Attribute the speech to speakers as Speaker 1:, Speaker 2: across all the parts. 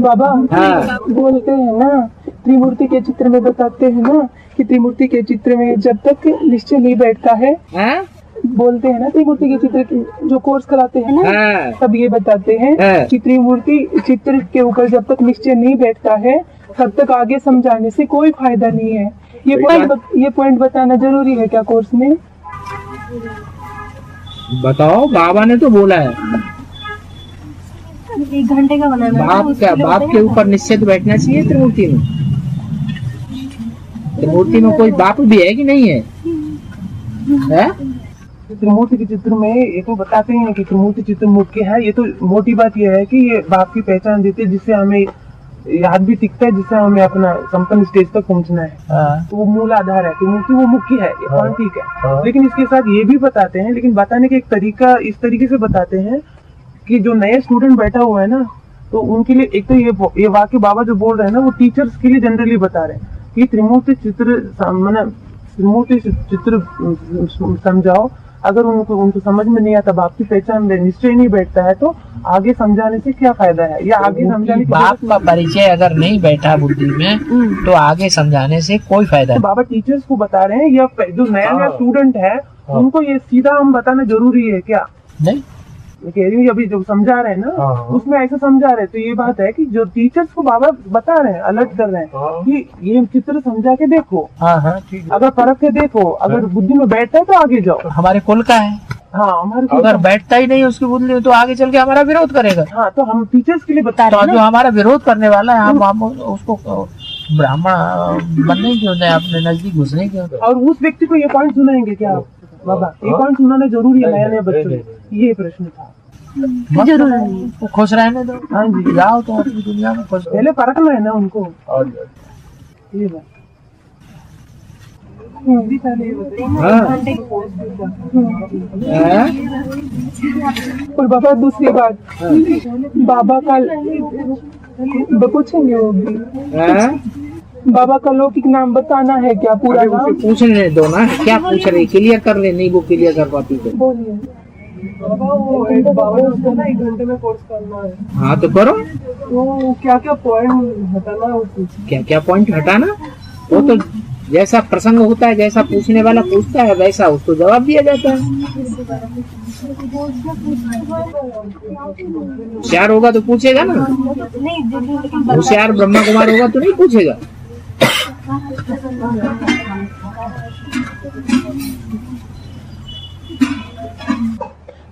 Speaker 1: बाबा
Speaker 2: हाँ।
Speaker 1: बोलते हैं ना, त्रिमूर्ति के चित्र में बताते हैं ना कि त्रिमूर्ति के चित्र में जब तक निश्चय नहीं बैठता है,
Speaker 2: हाँ?
Speaker 1: बोलते हैं ना त्रिमूर्ति के चित्र की जो कोर्स कराते हैं ना,
Speaker 2: हाँ।
Speaker 1: तब ये बताते हैं
Speaker 2: हाँ।
Speaker 1: कि त्रिमूर्ति चित्र के ऊपर जब तक निश्चय नहीं बैठता है तब तक आगे समझाने से कोई फायदा नहीं है। ये पॉइंट बताना जरूरी है क्या कोर्स में?
Speaker 2: बताओ, बाबा ने तो बोला है
Speaker 3: 1 घंटे का बनाना है।
Speaker 2: बाप के ऊपर निश्चित बैठना चाहिए। त्रिमूर्ति में कोई बाप भी है कि नहीं है?
Speaker 1: त्रिमूर्ति के चित्र में ये तो बताते हैं कि त्रिमूर्ति चित्र मुख्य है। ये तो मोटी बात यह है कि ये बाप की पहचान देते हैं, जिससे हमें याद भी टिकता है, जिससे हमें अपना संपन्न स्टेज तक पहुंचना है। तो वो मूल आधार है, त्रिमूर्ति वो मुख्य है, ये पॉइंट ठीक है। लेकिन इसके साथ ये भी बताते हैं, लेकिन बताने का एक तरीका इस तरीके से बताते हैं कि जो नया स्टूडेंट बैठा हुआ है ना, तो उनके लिए एक तो ये वाक्य बाबा जो बोल रहे हैं ना, वो टीचर्स के लिए जनरली बता रहे हैं कि त्रिमूर्ति चित्र समझाओ। अगर उनको समझ में नहीं आता, बाप की पहचान निश्चय नहीं बैठता है, तो आगे समझाने से क्या फायदा है? या आगे समझाने
Speaker 2: बाप का परिचय अगर नहीं बैठा बुद्धि में, तो आगे समझाने से कोई फायदा नहीं।
Speaker 1: बाबा टीचर्स को बता रहे हैं, या जो नया स्टूडेंट है उनको ये सीधा हम बताना जरूरी है क्या?
Speaker 2: नहीं,
Speaker 1: मैं कह रही हूँ अभी जो समझा रहे हैं ना, उसमें ऐसा समझा रहे हैं, तो ये बात है कि जो टीचर्स को बाबा बता रहे हैं, अलर्ट कर रहे हैं कि ये चित्र समझा के देखो। ठीक। अगर परख के देखो, अगर बुद्धि में बैठता है तो आगे जाओ।
Speaker 2: हमारे कुल का है।
Speaker 1: हाँ, हमारे
Speaker 2: अगर बैठता ही नहीं उसकी बुद्धि में, तो आगे चल के हमारा विरोध करेगा।
Speaker 1: हाँ, तो हम टीचर्स के लिए बता रहे हैं
Speaker 2: जो हमारा विरोध करने वाला है, हम उसको ब्राह्मण बनने क्यों दें, अपने नजदीक घुसने क्यों दें?
Speaker 1: और उस व्यक्ति को ये पॉइंट सुनाएंगे क्या बाबा? ये पॉइंट सुनाना जरूरी है नया बच्चों को, ये प्रश्न था।
Speaker 3: जरूर नहीं,
Speaker 2: तो खुश रहने दो।
Speaker 1: हाँ जी,
Speaker 2: जाओ तो अपनी दुनिया में खुश।
Speaker 1: पहले परखना है ना उनको। ये बात और बाबा दूसरी बात, बाबा का पूछेंगे वो भी, बाबा का लौकिक नाम बताना है क्या? पूरा नाम
Speaker 2: पूछने दो ना, क्या पूछ रहे, क्लियर कर ले। नहीं वो क्लियर कर पाती तो
Speaker 1: बोलिए। बाबा ने उसको ना 1 घंटे में कोर्स करना है।
Speaker 2: हाँ तो करो।
Speaker 1: वो क्या क्या पॉइंट हटाना है उसको?
Speaker 2: क्या पॉइंट हटाना? वो तो जैसा प्रसंग होता है, जैसा पूछने वाला पूछता है, वैसा उसको जवाब दिया जाता है। होशियार होगा तो पूछेगा ना, होशियार ब्रह्मा कुमार होगा तो नहीं पूछेगा।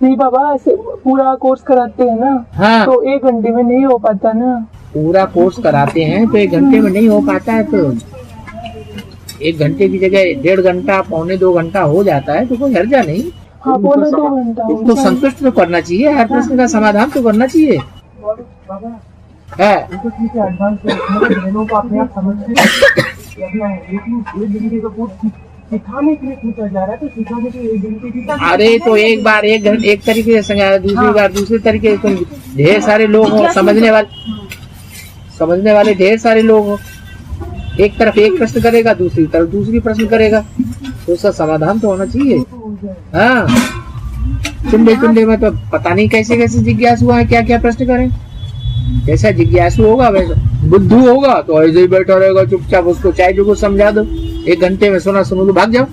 Speaker 1: नहीं बाबा, ऐसे पूरा कोर्स कराते हैं ना।
Speaker 2: हाँ।
Speaker 1: तो 1 घंटे में नहीं हो पाता ना।
Speaker 2: पूरा कोर्स कराते हैं तो 1 घंटे में नहीं हो पाता है, तो 1 घंटे की जगह 1.5 घंटा, 1.25-2 घंटा हो जाता है, तो कोई हर्जा नहीं।
Speaker 1: हाँ, 1.25-2 घंटा
Speaker 2: उसको संतुष्ट तो करना चाहिए, हर प्रश्न का समाधान तो करना चाहिए। है
Speaker 1: तो ठीक है, एडवांस बहनों को अपने आप समझते हैं, लेकिन 1 घंटे का कोर्स सिखाने के लिए पूछा जा रहा है, तो सिखाने के 1 घंटे की।
Speaker 2: अरे तो एक बार एक तरीके से समझाया, दूसरी बार दूसरे तरीके से। ढेर सारे लोग हो, समझने वाले ढेर सारे लोग हो। एक तरफ एक प्रश्न करेगा, दूसरी तरफ दूसरी प्रश्न करेगा, तो उसका समाधान तो होना चाहिए। हाँ, चुंडे में तो पता नहीं कैसे कैसे जिज्ञासु है, क्या क्या प्रश्न करें। जैसा जिज्ञासु होगा वैसा बुद्धू होगा, तो ऐसे ही बैठा रहेगा चुपचाप, उसको चाहे जो कुछ समझा दो। 1 घंटे में सुना सुनो तो भाग जाओ।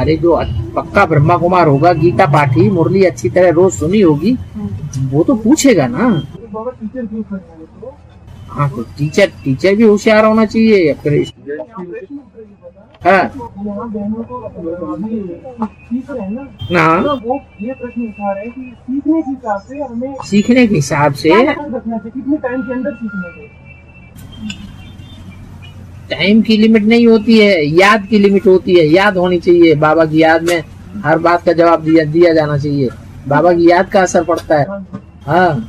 Speaker 2: अरे जो पक्का ब्रह्मा कुमार होगा, गीता पाठी, मुरली अच्छी तरह रोज सुनी होगी, वो तो पूछेगा ना। हाँ, तो टीचर भी होशियार होना चाहिए। फिर हाँ, हाँ,
Speaker 1: वो ये प्रश्न उठा रहे हैं कि सीखने के हिसाब से हमें
Speaker 2: सीखने के हिसाब से
Speaker 1: रखना चाहिए, कितने टाइम के अंदर सीखना चाहिए?
Speaker 2: टाइम की लिमिट नहीं होती है, याद की लिमिट होती है। याद होनी चाहिए, बाबा की याद में हर बात का जवाब दिया जाना चाहिए। बाबा की याद का असर पड़ता है। हाँ,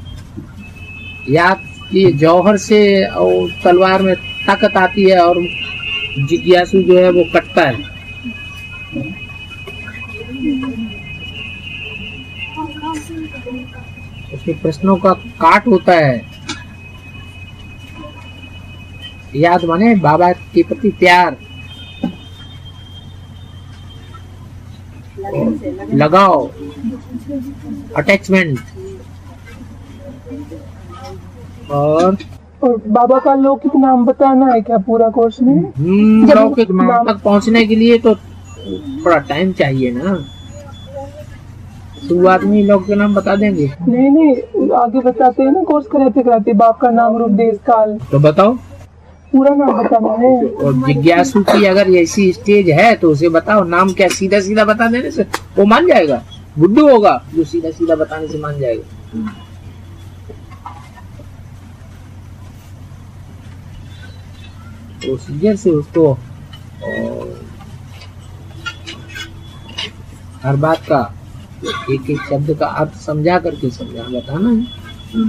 Speaker 2: याद की जौहर से और तलवार में ताकत आती है, और जिज्ञासु जो है वो कटता है। उसके प्रश्नों का काट होता है। याद माने बाबा के प्रति प्यार, लगाओ। अटैचमेंट। और
Speaker 1: बाबा का लौकिक नाम बताना है क्या पूरा कोर्स में?
Speaker 2: लौकिक नाम तक पहुंचने के लिए तो थोड़ा टाइम चाहिए ना। शुरुआत में लौकिक नाम बता देंगे?
Speaker 1: नहीं आगे बताते हैं ना कोर्स कराते कराते, बाप का नाम, रूप, देश, काल।
Speaker 2: तो बताओ,
Speaker 1: पूरा नाम बताना है।
Speaker 2: और जिज्ञासु की अगर ऐसी स्टेज है तो उसे बताओ नाम क्या। सीधा सीधा बता देने से वो मान जाएगा? बुद्धू होगा जो सीधा सीधा बताने से मान जाएगा। प्रोसीजर से उसको हर बात का एक एक शब्द का अर्थ समझा करके बताना है।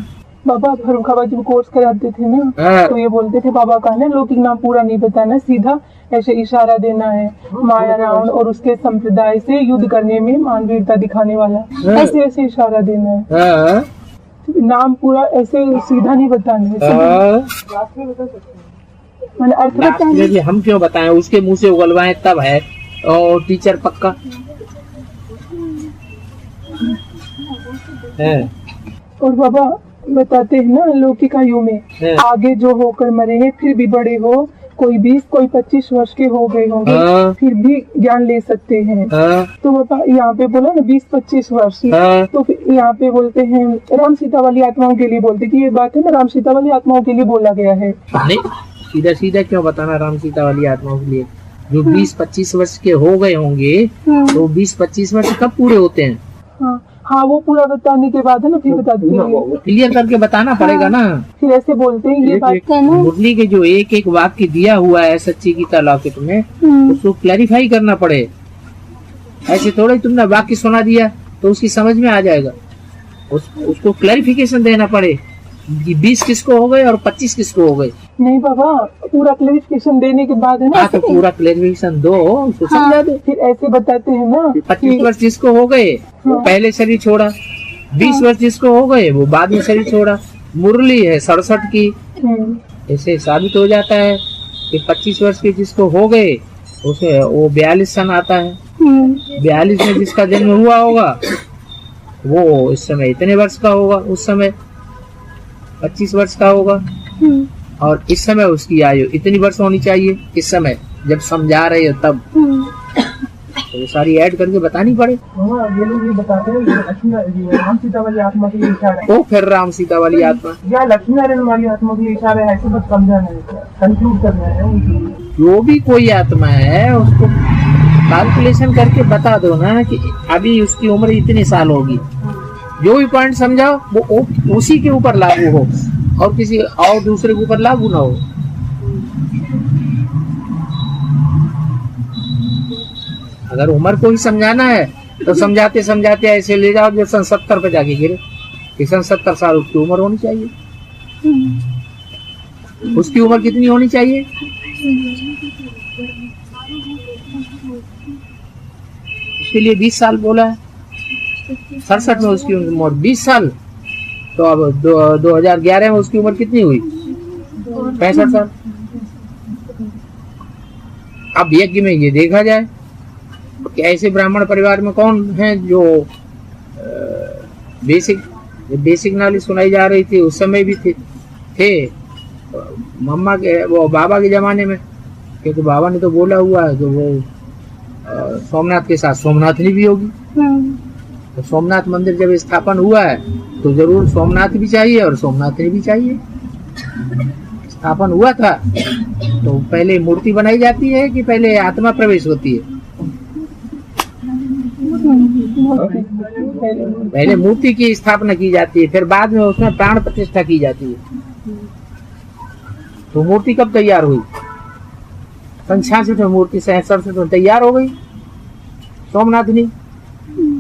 Speaker 1: बाबा फरुखाबाद जब कोर्स कराते थे ना तो ये बोलते थे बाबा का ना लौकिक नाम पूरा नहीं बताना, सीधा ऐसे इशारा देना है, माया रावण और उसके संप्रदाय से युद्ध करने में मानवीरता दिखाने वाला, ऐसे ऐसे इशारा देना है। नाम पूरा ऐसे सीधा नहीं बताना है, मैंने अर्थ बताया।
Speaker 2: हम क्यों बताएं, उसके मुंह से उगलवाएं तब है। और टीचर पक्का है।
Speaker 1: और बाबा बताते हैं ना लौकिक आयु में आगे जो होकर मरेंगे फिर भी बड़े हो, कोई 20 कोई 25 वर्ष के हो गए होंगे फिर भी ज्ञान ले सकते हैं। तो बाबा यहाँ पे बोला ना 20-25 वर्ष, तो फिर यहाँ पे बोलते हैं राम सीता वाली आत्माओं के लिए बोलते कि ये बात है ना राम सीता वाली आत्माओं के लिए बोला गया है।
Speaker 2: नहीं सीधा सीधा क्यों बताना राम सीता वाली आत्माओं के लिए? जो 20-25 वर्ष के हो गए होंगे तो 20-25 वर्ष कब पूरे होते हैं?
Speaker 1: हाँ वो पूरा बताने के बाद है ना फिर बताते हैं,
Speaker 2: क्लियर करके बताना पड़ेगा ना।
Speaker 1: फिर ऐसे बोलते हैं ये बात है ना,
Speaker 2: मुरली के जो एक एक वाक्य दिया हुआ है सच्ची गीता लौकिक में उसको क्लैरिफाई करना पड़े। ऐसे थोड़े तुमने वाक्य सुना दिया तो उसकी समझ में आ जाएगा, उसको क्लैरिफिकेशन देना पड़े कि 20 किसको हो गए और 25 किसको हो गए।
Speaker 1: नहीं बाबा पूरा क्लैरिफिकेशन देने के बाद है ना
Speaker 2: तो पूरा क्लैरिफिकेशन दो, उसको समझा दो।
Speaker 1: फिर ऐसे बताते हैं ना
Speaker 2: 25 वर्ष जिसको हो गए वो पहले शरीर छोड़ा, 20 वर्ष जिसको हो गए वो बाद में शरीर छोड़ा। मुरली है 67 की, ऐसे साबित हो जाता है कि 25 वर्ष के जिसको हो गए उसे वो 42 सन आता है। 42 में जिसका जन्म हुआ होगा वो इस समय इतने वर्ष का होगा, उस समय 25 वर्ष का होगा और इस समय उसकी आयु इतनी वर्ष होनी चाहिए। इस समय जब समझा रहे हो तब तो सारी ऐड करके बतानी पड़े।
Speaker 1: ये लोग ये बताते हैं राम सीता वाली आत्मा के लिए इशारा है।
Speaker 2: ओ फिर राम सीता वाली आत्मा
Speaker 1: या लक्ष्मी नारायण वाली आत्मा के लिए इशारा है, ऐसे बस समझाना है, कंक्लूड करना है।
Speaker 2: जो भी कोई आत्मा है उसको कैलकुलेशन करके बता दो ना कि अभी उसकी उम्र इतने साल होगी। जो भी पॉइंट समझाओ वो उसी के ऊपर लागू हो और किसी और दूसरे के ऊपर लागू ना हो। अगर उम्र को ही समझाना है तो समझाते समझाते ऐसे ले जाओ जो सन 70 पे जाके गिरे कि सन 70 साल उसकी उम्र होनी चाहिए। उसकी उम्र कितनी होनी चाहिए? उसके लिए 20 साल बोला है, 67 में उसकी उम्र 20 साल, तो अब 2011 में उसकी उम्र कितनी हुई? 65 साल। अब यज्ञ में ये देखा जाए कि ऐसे ब्राह्मण परिवार में कौन है जो बेसिक नॉलेज सुनाई जा रही थी उस समय भी थे मम्मा के वो बाबा के जमाने में, क्योंकि बाबा ने तो बोला हुआ है कि वो सोमनाथ के साथ सोमनाथनी भी होगी। तो सोमनाथ मंदिर जब स्थापन हुआ है तो जरूर सोमनाथ भी चाहिए और सोमनाथनी भी चाहिए। स्थापन हुआ था तो पहले मूर्ति बनाई जाती है कि पहले आत्मा प्रवेश होती है? पहले मूर्ति की स्थापना की जाती है, फिर बाद में उसमें प्राण प्रतिष्ठा की जाती है। तो मूर्ति कब तैयार हुई? सन 66 में मूर्ति 67 में तैयार हो गई सोमनाथनी,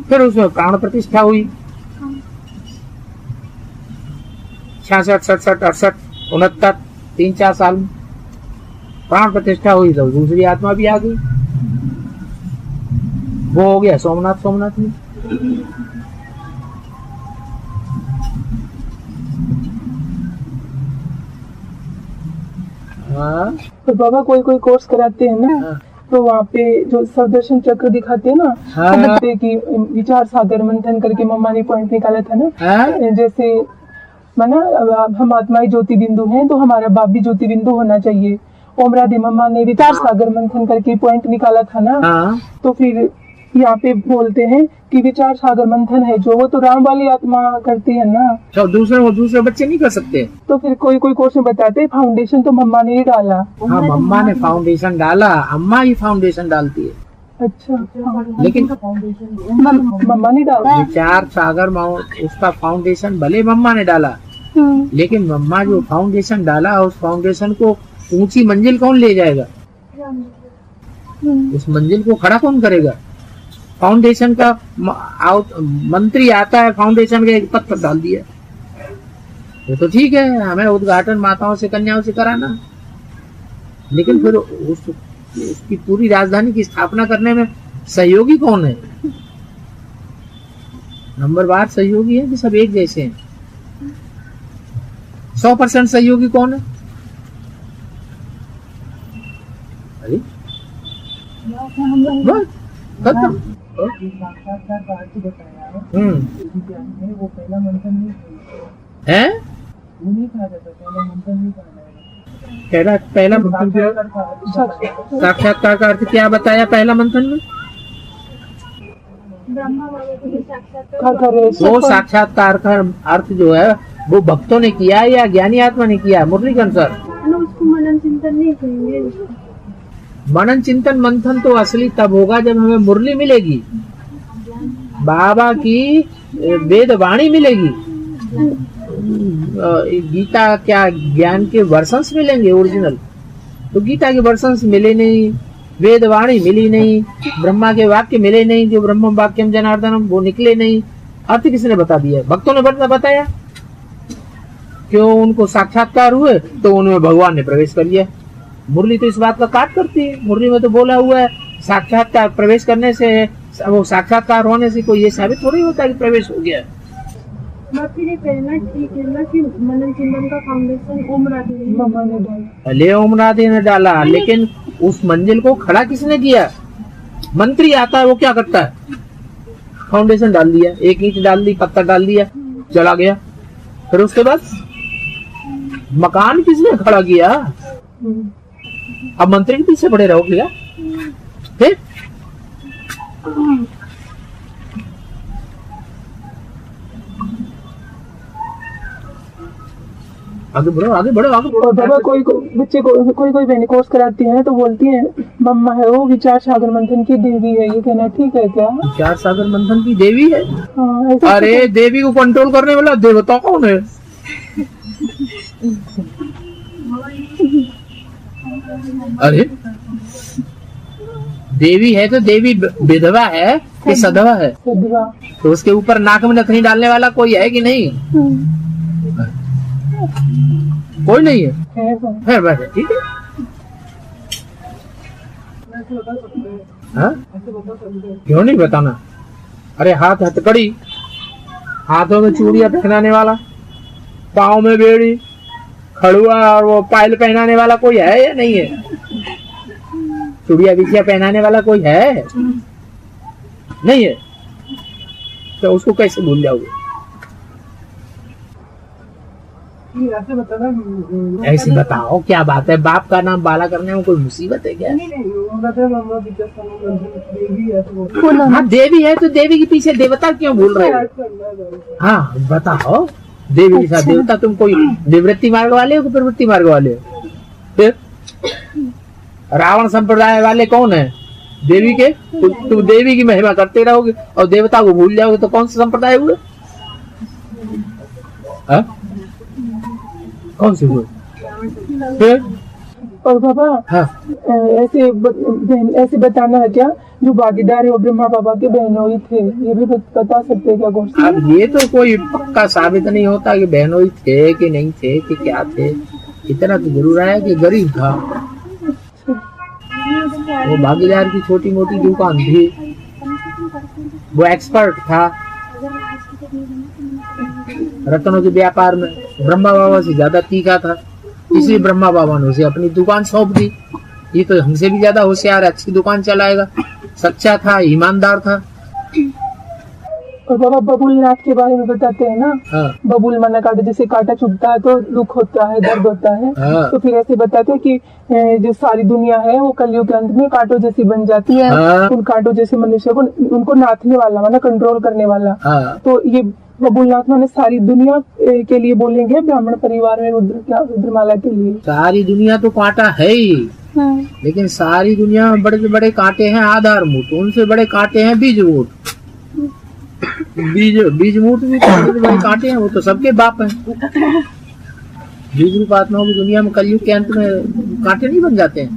Speaker 2: फिर उसमें प्राण प्रतिष्ठा हुई 66, 67, 68, 69, 3-4 साल में प्राण प्रतिष्ठा हुई तो दूसरी आत्मा भी आ गई, वो हो गया सोमनाथ में।
Speaker 1: तो बाबा कोई कोर्स कराते हैं ना
Speaker 4: तो वहाँ पे जो सुदर्शन चक्र दिखाते हैं ना,
Speaker 2: हाँ।
Speaker 4: तो बताते कि विचार सागर मंथन करके मम्मा ने पॉइंट निकाला था ना,
Speaker 2: हाँ?
Speaker 4: जैसे माना हम आत्माएं ज्योति बिंदु हैं तो हमारा बाप भी ज्योति बिंदु होना चाहिए। ओम राधे मम्मा ने विचार सागर मंथन करके पॉइंट निकाला था ना,
Speaker 2: हाँ?
Speaker 4: तो फिर यहाँ पे बोलते हैं कि विचार सागर मंथन है जो, वो तो राम वाली आत्मा करती है ना,
Speaker 2: तो दूसरे बच्चे नहीं कर सकते?
Speaker 4: तो फिर कोई कोई क्वेश्चन बताते हैं फाउंडेशन तो मम्मा ने ही डाला।
Speaker 2: हाँ, मम्मा ने फाउंडेशन डाला, अम्मा ही फाउंडेशन डालती है।
Speaker 4: अच्छा,
Speaker 2: लेकिन
Speaker 4: मम्मा ने डाला।
Speaker 2: विचार सागर उसका फाउंडेशन भले मम्मा ने डाला, लेकिन मम्मा जो फाउंडेशन डाला उस फाउंडेशन को ऊंची मंजिल कौन ले जाएगा? उस मंजिल को खड़ा कौन करेगा? फाउंडेशन का मंत्री आता है, फाउंडेशन का एक पत्थर डाल दिया, ये तो ठीक है, हमें उद्घाटन माताओं से कन्याओं से कराना, लेकिन फिर उसकी पूरी राजधानी की स्थापना करने में सहयोगी कौन है? नंबरवार सहयोगी है कि सब एक जैसे हैं? 100% सहयोगी कौन है? अरे बस खत्म। है पहला साक्षात्कार का अर्थ क्या बताया पहला मंथन में? वो साक्षात्कार का अर्थ जो है वो भक्तों ने किया या ज्ञानी आत्मा ने किया? मुरली के अनुसार
Speaker 3: उसको मनन चिंतन नहीं करेंगे।
Speaker 2: मनन चिंतन मंथन तो असली तब होगा जब हमें मुरली मिलेगी, बाबा की वेद वाणी मिलेगी, गीता क्या ज्ञान के वर्षंस मिलेंगे ओरिजिनल, तो गीता के वर्षंस मिले नहीं, वेद वाणी मिली नहीं, ब्रह्मा के वाक्य मिले नहीं, जो ब्रह्म वाक्यम जनार्दनम वो निकले नहीं। अर्थ किसने बता दिया? भक्तों ने बताया। क्यों? उनको साक्षात्कार हुए तो उनमें भगवान ने प्रवेश कर लिया। मुरली तो इस बात का काट करती है, मुरली में तो बोला हुआ है साक्षात्कार प्रवेश करने से, वो साक्षात्कार होने से कोई ये साबित थोड़ी होता है कि प्रवेश हो गया।
Speaker 3: फिर ये कहना ठीक है ना कि मनन चिंतन का फाउंडेशन ओम
Speaker 2: राधे ने डाला, लेकिन उस मंजिल को खड़ा किसने किया? मंत्री आता है, वो क्या करता है? फाउंडेशन डाल दिया, एक ईंट डाल दी, पत्थर डाल दिया, चला गया। फिर उसके बाद मकान किसने खड़ा किया? अब मंत्री के पीछे पड़े रहो क्या? फिर आगे बढ़ो, आगे बढ़ो, आगे बढ़ो।
Speaker 4: और बाबा कोई बच्चे को कोई बहनें कोर्स कराती हैं तो बोलती हैं मम्मा है वो विचार सागर मंथन की देवी है, ये कहना ठीक है क्या?
Speaker 2: विचार सागर मंथन की देवी है?
Speaker 4: हाँ, ऐसा
Speaker 2: अरे देवी को कंट्रोल करने वाला देवता कौन है? अरे देवी है तो देवी विधवा है कि सधवा है?
Speaker 4: सदवा।
Speaker 2: तो उसके ऊपर नाक में नथनी डालने वाला कोई है कि नहीं? कोई नहीं है बस, ठीक है। हाँ? क्यों नहीं बताना? अरे हाथ हथकड़ी, हाथों में चूड़ियां पहनाने वाला, पाँव में बेड़ी, खड़ुआ और वो पायल पहनाने वाला कोई है या नहीं है? चूड़िया बिछिया पहनाने वाला कोई है? नहीं है, तो उसको कैसे भूल जाओगे? ऐसी बताओ क्या बात है? बाप का नाम बाला करने में कोई मुसीबत है क्या? हाँ देवी है तो देवी के पीछे देवता क्यों भूल रहे हो? हाँ बताओ, देवी के साथ देवता, तुम कोई निवृत्ति मार्ग वाले हो कि प्रवृत्ति मार्ग वाले हो? फिर रावण संप्रदाय वाले कौन है? देवी के। तुम देवी की महिमा करते रहोगे और देवता को भूल जाओगे तो कौन सा संप्रदाय हुए? कौन से हुए? फिर
Speaker 4: और बाबा
Speaker 2: हाँ।
Speaker 4: ऐसे बताना है क्या जो भागीदार है वो ब्रह्मा बाबा के बहनोई थे, ये भी बता सकते हैं क्या गोष्ठी?
Speaker 2: अब ये तो कोई पक्का साबित नहीं होता कि बहनोई थे कि नहीं थे कि क्या थे। इतना तो जरूर है कि गरीब था, वो भागीदार की छोटी मोटी दुकान थी, वो एक्सपर्ट था रत्नों के व्यापार में, ब्रह्मा बाबा से ज्यादा तीखा था, इसलिए ब्रह्मा बाबा ने उसे अपनी दुकान सौंप दी ये तो हमसे भी ज्यादा होशियार है, अच्छी दुकान चलाएगा, सच्चा था, ईमानदार था।
Speaker 4: और बाबा बबुलनाथ के बारे में बताते हैं ना।
Speaker 2: हाँ।
Speaker 4: बबुल माना कांटा, जैसे कांटा चुभता है तो दुख होता है, दर्द होता है।
Speaker 2: हाँ।
Speaker 4: तो फिर ऐसे बताते हैं कि जो सारी दुनिया है वो कलयुग के अंत में कांटों जैसी बन जाती है।
Speaker 2: हाँ।
Speaker 4: उन कांटों जैसे मनुष्य को उनको नाथने वाला, माना कंट्रोल करने वाला।
Speaker 2: हाँ।
Speaker 4: तो ये बबुलनाथ माने सारी दुनिया के लिए बोलेंगे, ब्राह्मण परिवार में रुद्रमाला के लिए। सारी
Speaker 2: दुनिया तो कांटा है ही, लेकिन सारी दुनिया में बड़े से बड़े कांटे हैं आधारभूत, उनसे बड़े कांटे हैं बीजमूट। बीजमूट भी बड़े से बड़े कांटे हैं, वो तो सबके बाप हैं। बीज रूप आत्माओं की दुनिया में कलयुग के अंत में कांटे नहीं बन जाते हैं।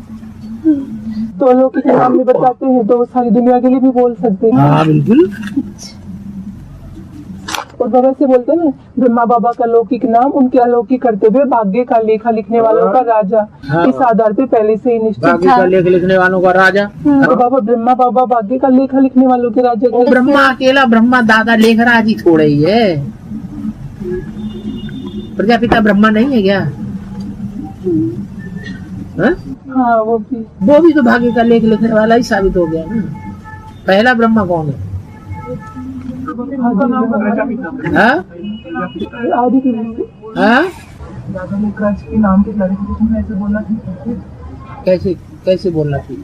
Speaker 4: तो लोग के नाम में बताते हैं तो सारी दुनिया के लिए भी बोल सकते हैं।
Speaker 2: हाँ बिल्कुल।
Speaker 4: और बाबा से बोलते हैं ना, ब्रह्मा बाबा का लौकिक नाम उनके अलौकिक करते हुए भाग्य का लेखा लिखने वालों का राजा।
Speaker 2: हाँ।
Speaker 4: इस आधार पे पहले से ही निश्चित
Speaker 2: भाग्य का लेख लिखने वालों का राजा।
Speaker 4: तो बाबा ब्रह्मा बाबा भाग्य का लेखा लिखने वालों के राजा।
Speaker 2: वो ब्रह्मा अकेला ब्रह्मा दादा लेखराज ही थोड़ा ही है, प्रजापिता ब्रह्मा नहीं है क्या? हा?
Speaker 4: हाँ वो भी
Speaker 2: तो भाग्य का लेख लिखने वाला ही साबित हो गया ना। पहला ब्रह्मा कौन है? हाँ? हाँ? कैसे कैसे बोलना चाहिए?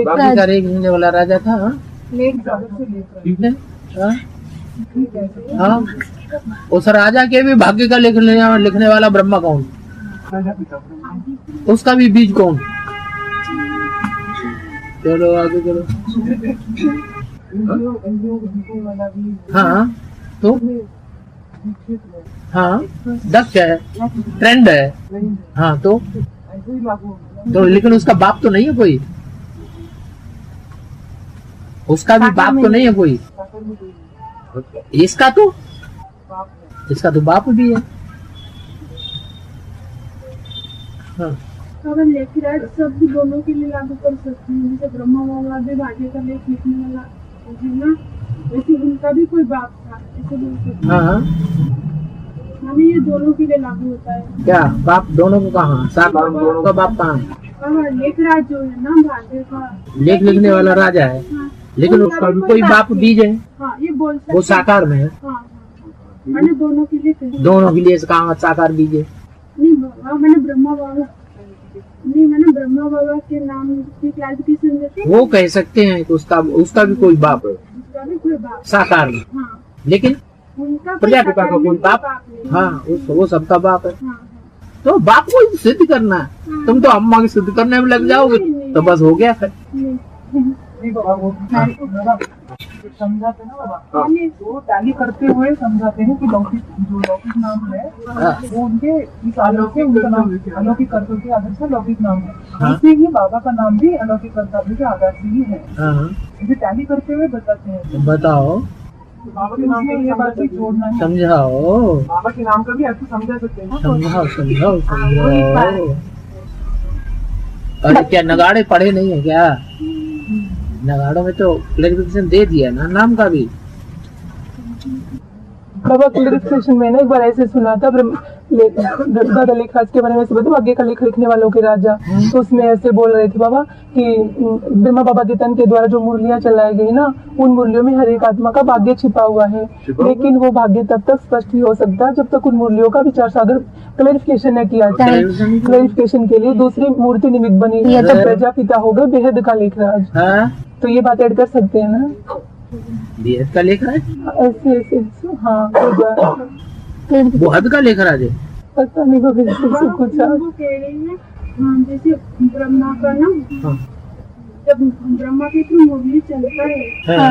Speaker 2: भाग्य का लेख लिखने वाला राजा था। हाँ? उस राजा के भी भाग्य का लेख लिखने वाला ब्रह्मा कौन? उसका भी बीज कौन? चलो आगे चलो। हाँ तो हाँ दक्ष है, ट्रेंड है। हाँ तो लेकिन उसका बाप तो नहीं है कोई, उसका भी बाप तो नहीं है कोई। इसका तो बाप भी है। हाँ।
Speaker 3: अगर लेखराज शब्द दोनों के लिए लागू कर सकते हैं, जैसे ब्रह्मा बाबा भी भाग्य का लेख लिखने वाला है ना, वैसे उनका भी कोई बाप था, ऐसे बोल सकते हैं।
Speaker 2: हाँ।
Speaker 3: हमें ये दोनों के लिए लागू होता है।
Speaker 2: क्या बाप दोनों को कहाँ? साकार दोनों का बाप कहाँ है?
Speaker 3: लेखराज जो है ना भाग्य का
Speaker 2: लेख लिखने वाला राजा है। हाँ। लेकिन उसका भी कोई बाप बीज है।
Speaker 3: हाँ, ये बोल सकते
Speaker 2: वो साकार में है।
Speaker 3: हाँ, मैंने दोनों के लिए
Speaker 2: दोनों के लिए कहाँ साकार बीज है?
Speaker 3: नहीं मैंने ब्रह्मा बाबा के नाम की क्लैरिफिकेशन देते।
Speaker 2: वो कह सकते हैं कि उसका भी कोई बाप है,
Speaker 3: उसका भी कोई बाप
Speaker 2: साकार में।
Speaker 3: हाँ।
Speaker 2: लेकिन
Speaker 3: उनका
Speaker 2: प्रजापिता का कोई बाप। हाँ वो सबका बाप है।
Speaker 3: हाँ।
Speaker 2: तो बाप को सिद्ध करना है। तुम तो अम्मा की सिद्ध करने में लग जाओगे तो बस हो गया फिर।
Speaker 1: समझाते ना बाबा, वो टैली करते हुए समझाते हैं कि लौकिक नाम है वो उनके इस अलौकिक उनका नाम अलौकिक कर्तव्य के आधार से लौकिक नाम है। इसलिए ही बाबा का नाम भी अलौकिक कर्तव्य के आधार से ही है। इसे टैली करते हुए बताते हैं।
Speaker 2: बताओ
Speaker 1: बाबा के नाम ये बात भी जोड़ना है।
Speaker 2: समझाओ
Speaker 1: बाबा के नाम का भी अर्थ समझा सकते हैं।
Speaker 2: समझाओ। अरे क्या नगाड़े पढ़े नहीं है क्या? नगाड़ों में तो क्लैरिफिकेशन दे दिया ना नाम का भी।
Speaker 4: बाबा क्लैरिफिकेशन में ना एक बार ऐसे सुना था, दादा लेखराज के बारे में से बताओ, आगे का लेख लिखने वालों के राजा। तो उसमें ऐसे बोल रहे थे बाबा कि ब्रह्मा बाबा के तन के द्वारा जो मुरलियां चलाई गई ना, उन मुरलियों में हर एक आत्मा का भाग्य छिपा हुआ है। लेकिन वो भाग्य तब तक स्पष्ट नहीं हो सकता जब तक उन मुरलियों का विचार सागर क्लैरिफिकेशन न किया जाए। क्लैरिफिकेशन के लिए दूसरी मूर्ति निमित्त बनी है, जब प्रजापिता हो गए बेहद का लेखराज। तो ये बात ऐड कर सकते हैं ना,
Speaker 2: बेहद का लेखराज?
Speaker 4: ऐसे हाँ
Speaker 2: वो हद का लेखराज है।
Speaker 4: पता नहीं वो कुछ
Speaker 3: वो कह रही है। जैसे ब्रह्मा का ना, जब ब्रह्मा के थ्रू मुरली चलता है,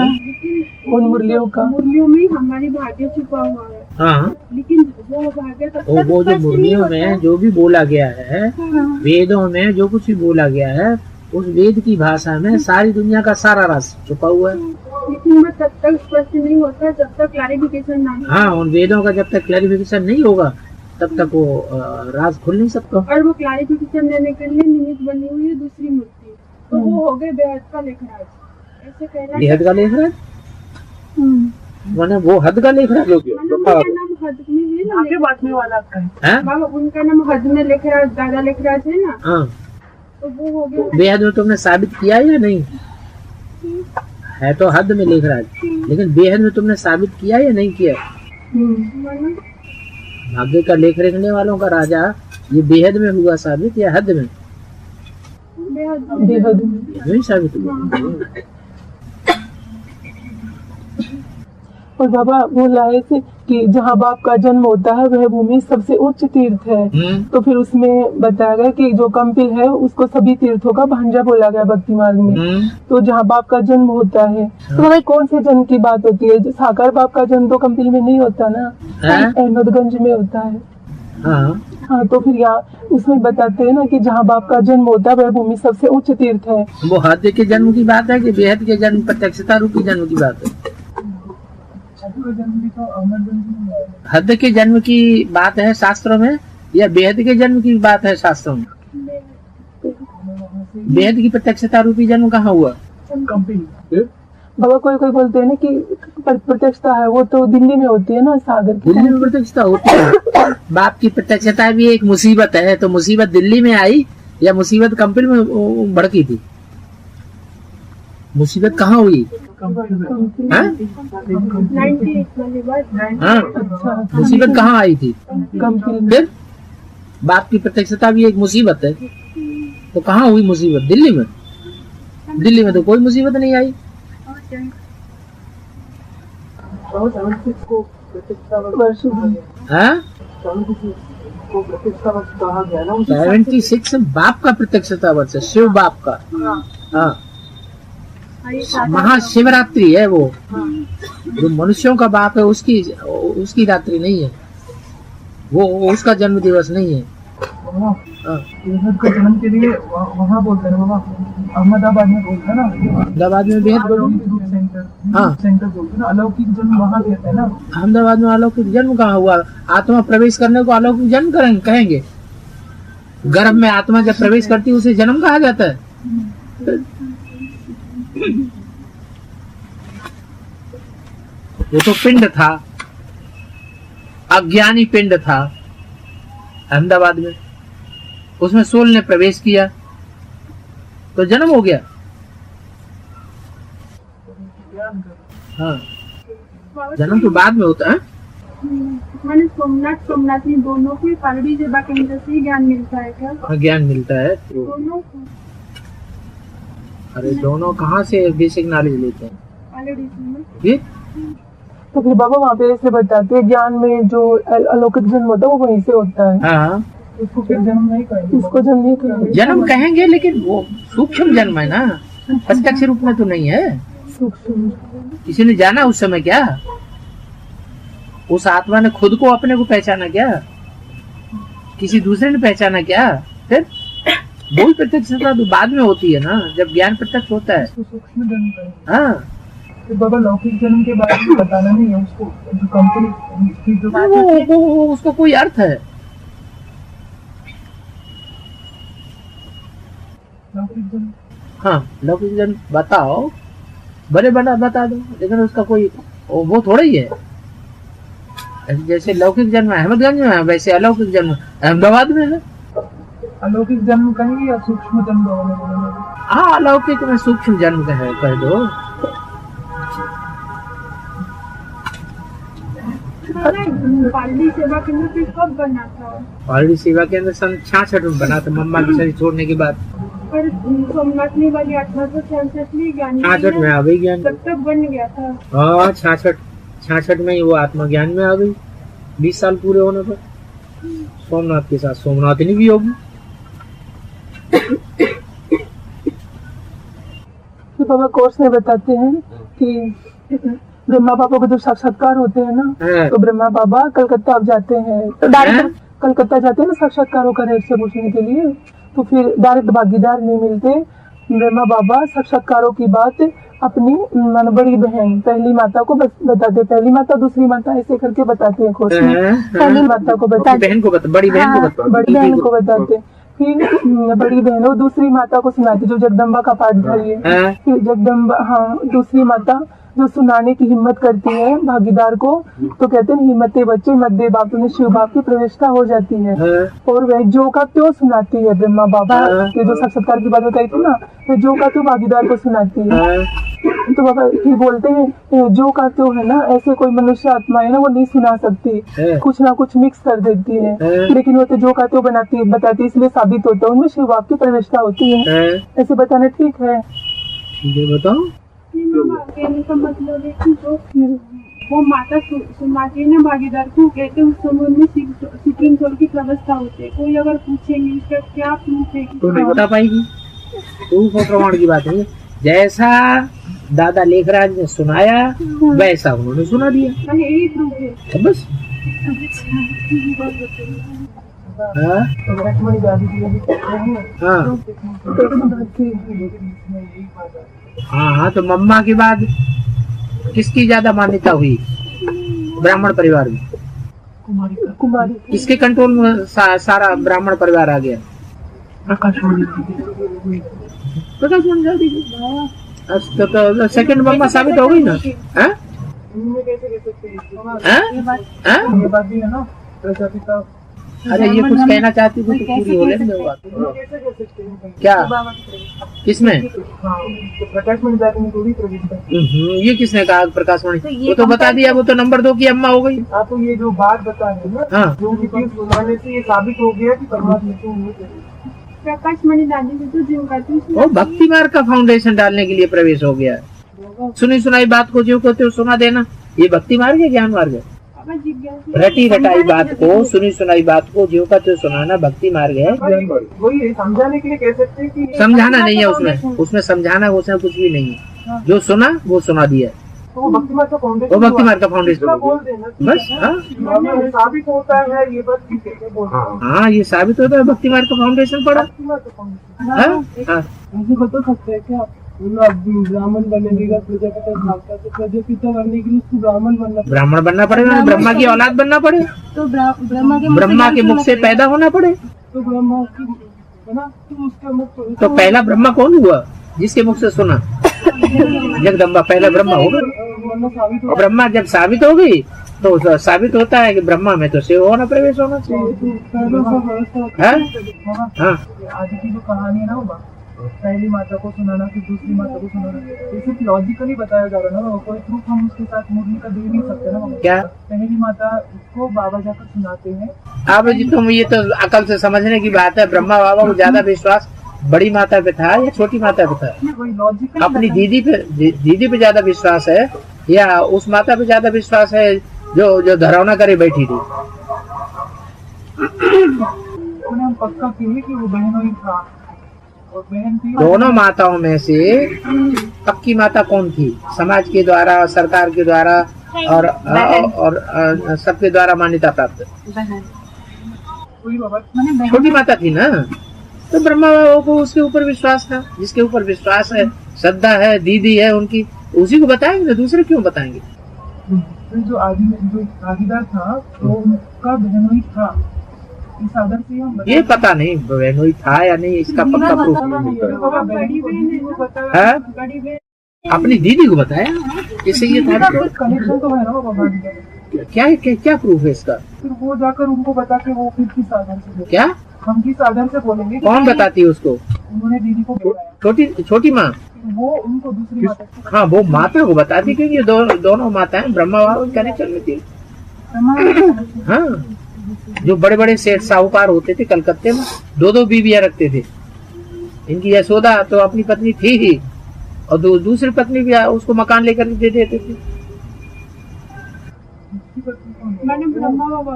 Speaker 3: लेकिन
Speaker 4: उन मुरलियों
Speaker 3: में हमारी भाग्य छुपा हुआ है।
Speaker 2: हाँ।
Speaker 3: लेकिन वो भाग्य
Speaker 2: वो जो मुरलियों में जो भी बोला गया है, वेदों में जो कुछ भी बोला गया है, उस वेद की भाषा में सारी दुनिया का सारा राज छुपा हुआ है।
Speaker 3: लेकिन वो तब तक स्पष्ट नहीं होता जब तक क्लैरिफिकेशन नहीं।
Speaker 2: हाँ, उन वेदों का जब तक क्लैरिफिकेशन नहीं होगा तब तक वो राज खुल नहीं सकता।
Speaker 3: और वो क्लैरिफिकेशन देने के लिए निमित्त बनी हुई है दूसरी मूर्ति, तो वो हो गए बेहद का लेखराज।
Speaker 2: बेहद का लेखराज माने वो हद का लेखराज हो गया।
Speaker 3: हद में है ना,
Speaker 1: आगे बांटने वाला का है।
Speaker 2: हैं?
Speaker 3: बाबा उनका नाम हद में लेखराज, दादा लेखराज है ना,
Speaker 2: हाँ,
Speaker 3: तो वो हो गया।
Speaker 2: बेहद में तुमने साबित किया या नहीं? है तो हद में लेखराज, लेकिन बेहद में तुमने साबित किया या नहीं किया?
Speaker 3: माना
Speaker 2: भाग्य का लेख रखने वालों का राजा ये बेहद में हुआ साबित या हद में?
Speaker 3: बेहद
Speaker 4: बेहद
Speaker 2: बेहद में ही साबित हुआ।
Speaker 4: और बाबा बोल रहे थे कि जहाँ बाप का जन्म होता है वह भूमि सबसे उच्च तीर्थ है। तो फिर उसमें बताया गया कि जो कंपिल है उसको सभी तीर्थों का भांजा बोला गया भक्ति मार्ग में। तो जहाँ बाप का जन्म होता है तो भाई कौन से जन्म की बात होती है? जो साकार बाप का जन्म तो कंपिल में नहीं होता ना, अहमदगंज में होता है।
Speaker 2: हाँ,
Speaker 4: हाँ, तो फिर यहाँ उसमें बताते हैं ना कि जहाँ बाप का जन्म होता है वह भूमि सबसे उच्च तीर्थ है।
Speaker 2: वो हद के जन्म की बात है कि बेहद के जन्म, प्रत्यक्षता रूपी जन्म की बात है? हद के जन्म की बात है शास्त्रों में या बेहद के जन्म की बात है शास्त्रों में? बेहद की प्रत्यक्षता रूपी जन्म कहाँ हुआ?
Speaker 4: बाबा कोई कोई बोलते हैं ना कि प्रत्यक्षता है वो तो दिल्ली में होती है ना, सागर की।
Speaker 2: दिल्ली में प्रत्यक्षता होती है। बाप की प्रत्यक्षता भी एक मुसीबत है, तो मुसीबत दिल्ली में आई या मुसीबत कंपिल में भड़की थी? मुसीबत कहाँ हुई? हाँ?
Speaker 3: 98 वाली बात।
Speaker 2: हाँ,
Speaker 4: अच्छा,
Speaker 2: मुसीबत कहाँ आई थी?
Speaker 4: कंपिल में।
Speaker 2: फिर बाप की प्रत्यक्षता भी एक मुसीबत है, तो कहाँ हुई मुसीबत? दिल्ली में। दिल्ली में तो कोई मुसीबत नहीं आई।
Speaker 4: वर्ष
Speaker 2: हाँ?
Speaker 1: को प्रतिष्ठा वर्ष कहा गया ना,
Speaker 2: 76 बाप का प्रत्यक्षता वर्ष है, शिव बाप का। हाँ, महाशिवरात्रि है वो। जो मनुष्यों का बाप है उसकी रात्रि नहीं है वो, उसका जन्म दिवस नहीं है। हाँ,
Speaker 1: बेहद का जन्म के लिए वहाँ बोलते हैं बाबा, अहमदाबाद में बोलते हैं ना,
Speaker 2: अहमदाबाद में बेहद
Speaker 1: अलौकिक रूप सेंटर,
Speaker 2: हाँ।
Speaker 1: सेंटर बोलते हैं ना, अलौकिक जन्म वहाँ कहते हैं ना।
Speaker 2: अहमदाबाद में अलौकिक जन्म कहाँ हुआ? आत्मा प्रवेश करने को अलौकिक जन्म कहेंगे? गर्भ में आत्मा जब प्रवेश करती है उसे जन्म कहा जाता है? वो तो पिंड था, अज्ञानी पिंड था अहमदाबाद में, उसमें सोल ने प्रवेश किया तो जन्म हो गया। हाँ, जन्म तो बाद में होता है।
Speaker 3: मैंने सोमनाथनी दोनों को पालड़ी सेवा केंद्र से ही ज्ञान मिलता है क्या?
Speaker 2: हाँ, ज्ञान मिलता है।
Speaker 3: दोनों को
Speaker 2: अरे दोनों कहाँ से बेसिक नॉलेज लेते हैं?
Speaker 3: पालड़ी से ना?
Speaker 2: ये
Speaker 4: तो फिर बाबा वहाँ पे ऐसे बताते हैं ज्ञान में जो अलौकिक जन्म होता है वो वहीं से होता है।
Speaker 2: हाँ,
Speaker 1: उसको फिर जन्म नहीं कहेंगे,
Speaker 4: उसको जन्म नहीं कहेंगे।
Speaker 2: जन्म कहेंगे लेकिन वो सूक्ष्म जन्म है ना, प्रत्यक्ष रूप में तो नहीं है।
Speaker 4: सूक्ष्म।
Speaker 2: किसी ने जाना उस समय क्या? उस आत्मा ने खुद को अपने को पहचाना क्या? किसी दूसरे ने पहचाना क्या? फिर वो ही प्रत्यक्षता तो बाद में होती है ना, जब ज्ञान प्रत्यक्ष होता है।
Speaker 1: उसको सूक्ष्म जन्म कहेंगे।
Speaker 2: हाँ,
Speaker 1: तो बाबा लौकिक जन्म के बारे में बताना नहीं है उसको, जो कंपनी जो
Speaker 2: वो उसको कोई अर्थ है?
Speaker 1: लौकिक जन्म,
Speaker 2: हाँ, लौकिक जन्म बताओ, बड़े बड़ा बता दो, लेकिन उसका कोई वो थोड़ा ही है। जैसे लौकिक जन्म अहमदगंज में है, वैसे अलौकिक जन्म अहमदाबाद में है।
Speaker 1: अलौकिक जन्म कहेंगे या सूक्ष्म जन्म दोनों में बोलेंगे?
Speaker 2: हाँ, अलौकिक में सूक्ष्म जन्म कह दो।
Speaker 3: पालड़ी सेवा केंद्र पे कब बना था?
Speaker 2: पालड़ी सेवा के अंदर सन 66 में बना था, मम्मा की शरीर छोड़ने के बाद।
Speaker 3: पर सोमनाथनी वाली 1866 में ज्ञान
Speaker 2: 66 में आ गई ज्ञान।
Speaker 3: तब तक बन गया था।
Speaker 2: हाँ, 66 में ही वो आत्मा ज्ञान में आ गई। 20 साल पूरे होने पर सोमनाथ के साथ सोमनाथनी भी होगी।
Speaker 4: फिर बाबा कोर्स में बताते हैं कि ब्रह्मा बाबा को जब साक्षात्कार होते हैं ना,
Speaker 2: हाँ।
Speaker 4: तो ब्रह्मा बाबा कलकत्ता अब जाते हैं, तो डायरेक्ट कलकत्ता जाते हैं ना साक्षात्कारों का रेट से पूछने के लिए। तो फिर डायरेक्ट भागीदार नहीं मिलते। ब्रह्मा बाबा साक्षात्कारों की बात अपनी बड़ी बहन पहली माता को बताते, पहली माता दूसरी माता ऐसे करके बताते हैं कोर्स में। पहली माता को बताते,
Speaker 2: बहन को बता, बड़ी बहन को बता,
Speaker 4: बड़ी बहन को बताते, फिर बड़ी बहन और दूसरी माता को सुनाती जो जगदम्बा का पाठधारी है। फिर जगदम्बा, हाँ, दूसरी माता जो सुनाने की हिम्मत करती है भागीदार को, तो कहते हैं हिम्मते बच्चे मत दे बाप, में शिव बाप की प्रवेशता हो जाती है। और वह जो का त्यों सुनाती है ब्रह्मा बाबा, ये जो साक्षात्कार की बात बताई थी ना, वह जो का त्यों भागीदार को सुनाती है। तो बाबा ये बोलते हैं जो का त्यों है ना, ऐसे कोई मनुष्य आत्मा है ना, वो नहीं सुना सकती, कुछ ना कुछ मिक्स कर देती है, लेकिन वो तो जो का त्यों बनाती है, बताती है, इसलिए साबित होता है उनमें शिव बाप की प्रवेशता होती है। ऐसे बताना ठीक है?
Speaker 2: बताओ।
Speaker 3: कहने का मतलब है कि जो वो माता सुनाती है ना भागीदार को, कहते हैं उस समय में सुप्रीम कोर्ट की व्यवस्था होती है। कोई अगर पूछेंगे इसका क्या प्रूफ है
Speaker 2: तो नहीं बता पाएगी, प्रूफ और प्रमाण की बात है। जैसा दादा लेखराज ने सुनाया वैसा उन्होंने सुना दिया,
Speaker 3: यही प्रूफ है
Speaker 2: तो बस। हाँ हाँ हाँ, तो मम्मा के बाद किसकी ज्यादा मान्यता हुई ब्राह्मण परिवार में?
Speaker 4: कुमारी।
Speaker 2: किसके कंट्रोल में सारा ब्राह्मण परिवार आ गया?
Speaker 1: आकाशवाणी।
Speaker 2: तो सेकंड मम्मा साबित हो गई ना? हाँ?
Speaker 1: कैसे कह सकते हैं?
Speaker 2: हाँ?
Speaker 1: ये बात भी है ना, प्रजापिता।
Speaker 2: अरे ये कुछ कहना चाहती थी तो पूरी हो लेने दो बात।
Speaker 1: कैसे कह सकते हैं?
Speaker 2: क्या किसमें?
Speaker 1: हाँ, तो प्रकाश मणि दादी में थोड़ी प्रवेश है।
Speaker 2: ये किसने कहा प्रकाश मणि? वो तो बता दिया, वो तो नंबर 2 की अम्मा हो गई।
Speaker 1: आपको ये जो बात बता रहे हैं ना,
Speaker 2: हाँ।
Speaker 1: जो उनकी चीज सुनाने से ये साबित हो गया कि परमात्मा क्यों नहीं करे।
Speaker 3: प्रकाश मणि दादी से तो जिन करती
Speaker 2: वो भक्ति मार्ग का फाउंडेशन डालने के लिए प्रवेश हो गया। सुनी सुनाई बात को जो कहते हो सुना देना, ये भक्ति मार्ग है, ज्ञान मार्ग है? रटी रटाई बात को, सुनी सुनाई बात को जो का तो सुनाना भक्ति मार्ग है।
Speaker 1: वही समझाने के लिए कह सकते हैं कि
Speaker 2: समझाना नहीं है उसमें समझाना उसमें कुछ भी नहीं है। जो सुना वो सुना दिया,
Speaker 1: तो वो भक्ति मार्ग का फाउंडेशन,
Speaker 2: वो भक्ति मार्ग का फाउंडेशन
Speaker 1: बोल देना
Speaker 2: बस। हाँ
Speaker 1: साबित होता है, ये बस ठीक है बोल।
Speaker 2: हाँ, ये साबित होता है भक्ति मार्ग का फाउंडेशन पड़ा।
Speaker 1: भक्ति मार्ग का फाउंडेशन।
Speaker 2: हाँ,
Speaker 1: ऐसे बता सकते हैं क्या? ब्राह्मण बनने का प्रजापिता बनने के लिए उसको ब्राह्मण बनना पड़ेगा, ब्रह्मा की औलाद बनना पड़े,
Speaker 3: तो ब्रह्मा
Speaker 2: ब्रह्मा के मुख से पैदा होना पड़े।
Speaker 1: तो ब्रह्मा की है ना, तो उसका मुख
Speaker 2: तो पहला ब्रह्मा कौन हुआ जिसके मुख से सुना? जगदम्बा पहला ब्रह्मा हो गई। और ब्रह्मा जब साबित हो गई तो साबित होता है कि ब्रह्मा में तो शिव होना प्रवेश होना चाहिए। हाँ,
Speaker 1: आदि की जो कहानी है ना, पहली माता को सुनाना फिर दूसरी माता को सुनाना, ये सिर्फ लॉजिकली बताया जा रहा है ना, कोई प्रूफ हम उसके साथ मुरली का दे नहीं सकते ना।
Speaker 2: क्या
Speaker 1: पहली माता को बाबा जाकर सुनाते हैं।
Speaker 2: अब जी तुम ये तो अकल से समझने की बात है। ब्रह्मा बाबा को ज्यादा विश्वास बड़ी माता पे था या छोटी माता पे था? अपनी दीदी पे ज्यादा विश्वास है या उस माता पे ज्यादा विश्वास है जो धरौना करे बैठी थी?
Speaker 1: हम पक्का किए कि वो बहनों ही था और बहन थी।
Speaker 2: दोनों माताओं में से पक्की माता कौन थी? समाज के द्वारा, सरकार के द्वारा और सबके द्वारा मान्यता प्राप्त छोटी माता थी ना। तो ब्रह्मा बाबा को उसके ऊपर विश्वास था, जिसके ऊपर विश्वास है, श्रद्धा है, दीदी है उनकी, उसी को बताएंगे ना, दूसरे क्यों बताएंगे?
Speaker 1: जो भागीदार था वो उनका बहनोई था, इस आदर से हम
Speaker 2: ये पता नहीं बहनोई था या नहीं, इसका पक्का प्रूफ है। अपनी दीदी को बताया, इससे ये था
Speaker 1: कनेक्शन तो है ना बाबा।
Speaker 2: क्या प्रूफ है इसका?
Speaker 1: फिर वो जाकर उनको बता के वो फिर किस आधार से,
Speaker 2: क्या
Speaker 1: हम किस आधार से बोलेंगे?
Speaker 2: कौन बताती है उसको?
Speaker 1: उन्होंने दीदी को बताया।
Speaker 2: छोटी माँ
Speaker 1: वो उनको दूसरी माता।
Speaker 2: हाँ, वो माता को बताती, क्योंकि ये दोनों माताएं ब्रह्मा बाबा कनेक्शन में थी। हाँ, जो बड़े बड़े सेठ साहूकार होते थे कलकत्ते में, 2 बीवियां रखते थे। इनकी यशोदा तो अपनी पत्नी थी ही, और दूसरी पत्नी भी उसको मकान लेकर दे देते थे।
Speaker 3: मैंने ब्रह्मा
Speaker 1: बाबा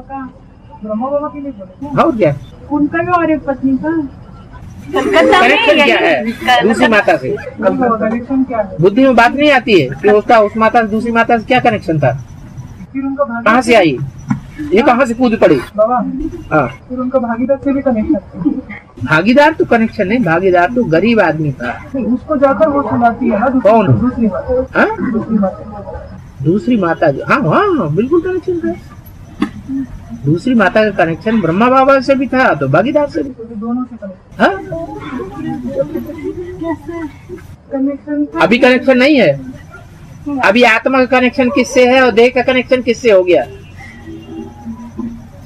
Speaker 1: के लिए बोले।
Speaker 2: और क्या
Speaker 3: उनका भी और एक पत्नी था।
Speaker 2: कनेक्शन क्या है दूसरी माता से?
Speaker 1: कनेक्शन क्या है?
Speaker 2: बुद्धि में बात नहीं आती है कि उसका उस माता से दूसरी माता से क्या कनेक्शन था?
Speaker 1: फिर उनका
Speaker 2: कहाँ से आई? ये कहाँ से कूद पड़ी?
Speaker 1: बाबा
Speaker 2: हाँ,
Speaker 1: फिर उनका भागीदार से भी कनेक्शन।
Speaker 2: भागीदार तो कनेक्शन नहीं, भागीदार तो गरीब आदमी था।
Speaker 1: उसको जाकर वो सुनाती है ना
Speaker 2: कौन?
Speaker 1: दूसरी माता।
Speaker 2: हाँ? दूसरी माता हाँ बिल्कुल कनेक्शन था। दूसरी माता का कनेक्शन ब्रह्मा बाबा से भी था तो भागीदार से भी।
Speaker 1: दोनों से कनेक्शन।
Speaker 2: हाँ?
Speaker 3: कनेक्शन
Speaker 2: अभी कनेक्शन नहीं है, अभी आत्मा का कनेक्शन किससे है और देह का कनेक्शन किससे हो गया?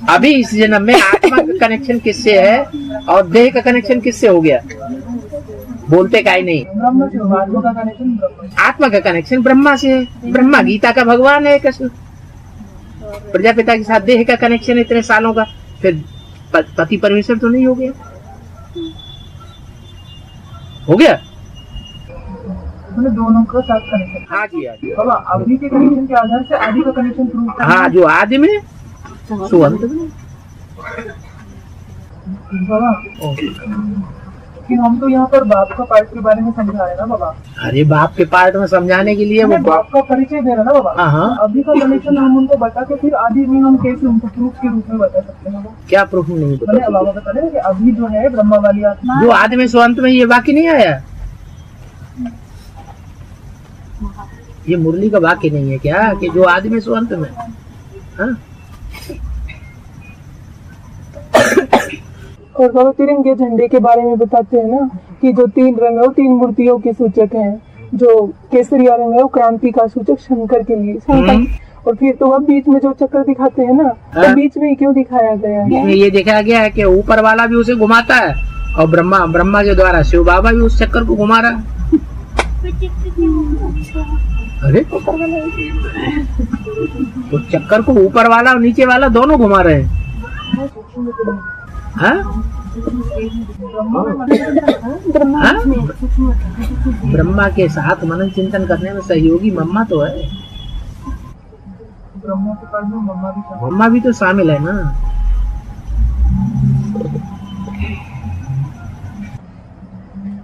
Speaker 2: अभी इस जन्म में आत्मा का कनेक्शन किससे है और देह का कनेक्शन किससे हो गया? बोलते काहे नहीं?
Speaker 4: ब्रह्म से हुआ, आत्मा का कनेक्शन ब्रह्म से।
Speaker 2: आत्मा का कनेक्शन ब्रह्मा से है। ब्रह्मा गीता का भगवान है कृष्ण। प्रजापिता के साथ देह का कनेक्शन इतने सालों का, फिर पति परमेश्वर तो नहीं हो गया? हो गया?
Speaker 4: मतलब दोनों का साथ कनेक्शन।
Speaker 2: हाँ जी, हाँ जी।
Speaker 4: बाबा अभी के कनेक्शन के आधार से आदि का कनेक्शन प्रूव करना।
Speaker 2: हाँ, जो आदि में सो अंत में।
Speaker 4: बाबा कि हम तो यहाँ पर बाप का पार्ट के बारे में समझा रहे हैं ना बाबा।
Speaker 2: अरे बाप के पार्ट में समझाने के लिए वो
Speaker 4: हमें बाप का परिचय दे रहा ना बाबा।
Speaker 2: हाँ।
Speaker 4: अभी का कनेक्शन हम उनको बता के फिर आदि में हम कैसे उनको प्रूफ के रूप में बता सकते हैं बाबा?
Speaker 2: क्या प्रूफ नहीं पता?
Speaker 4: मैंने बाबा बता रहे हैं कि अभी जो है ब्रह्मा वाली आत्मा
Speaker 2: जो आदि में सो अंत में, ये वाक्य नहीं आया? ये मुरली का वाक्य नहीं है क्या कि जो आदि में सो अंत में? हाँ?
Speaker 4: और बाबा तिरंगे झंडे के बारे में बताते हैं ना कि जो 3 रंग है वो 3 मूर्तियों के सूचक हैं। जो केसरिया रंग है वो क्रांति का सूचक शंकर के लिए शंकर। और फिर तो अब बीच में जो चक्कर दिखाते हैं ना, तो बीच में क्यों दिखाया गया है?
Speaker 2: ये देखा गया है कि ऊपर वाला भी उसे घुमाता है और ब्रह्मा के द्वारा शिव बाबा भी उस चक्कर को घुमा रहा है। अरे उस चक्कर को ऊपर वाला और नीचे वाला दोनों घुमा रहे हैं। हाँ? हाँ? ब्रह्मा के साथ मनन चिंतन करने में सहयोगी मम्मा तो है।
Speaker 4: ब्रह्मा के पास में
Speaker 2: मम्मा भी तो शामिल है ना।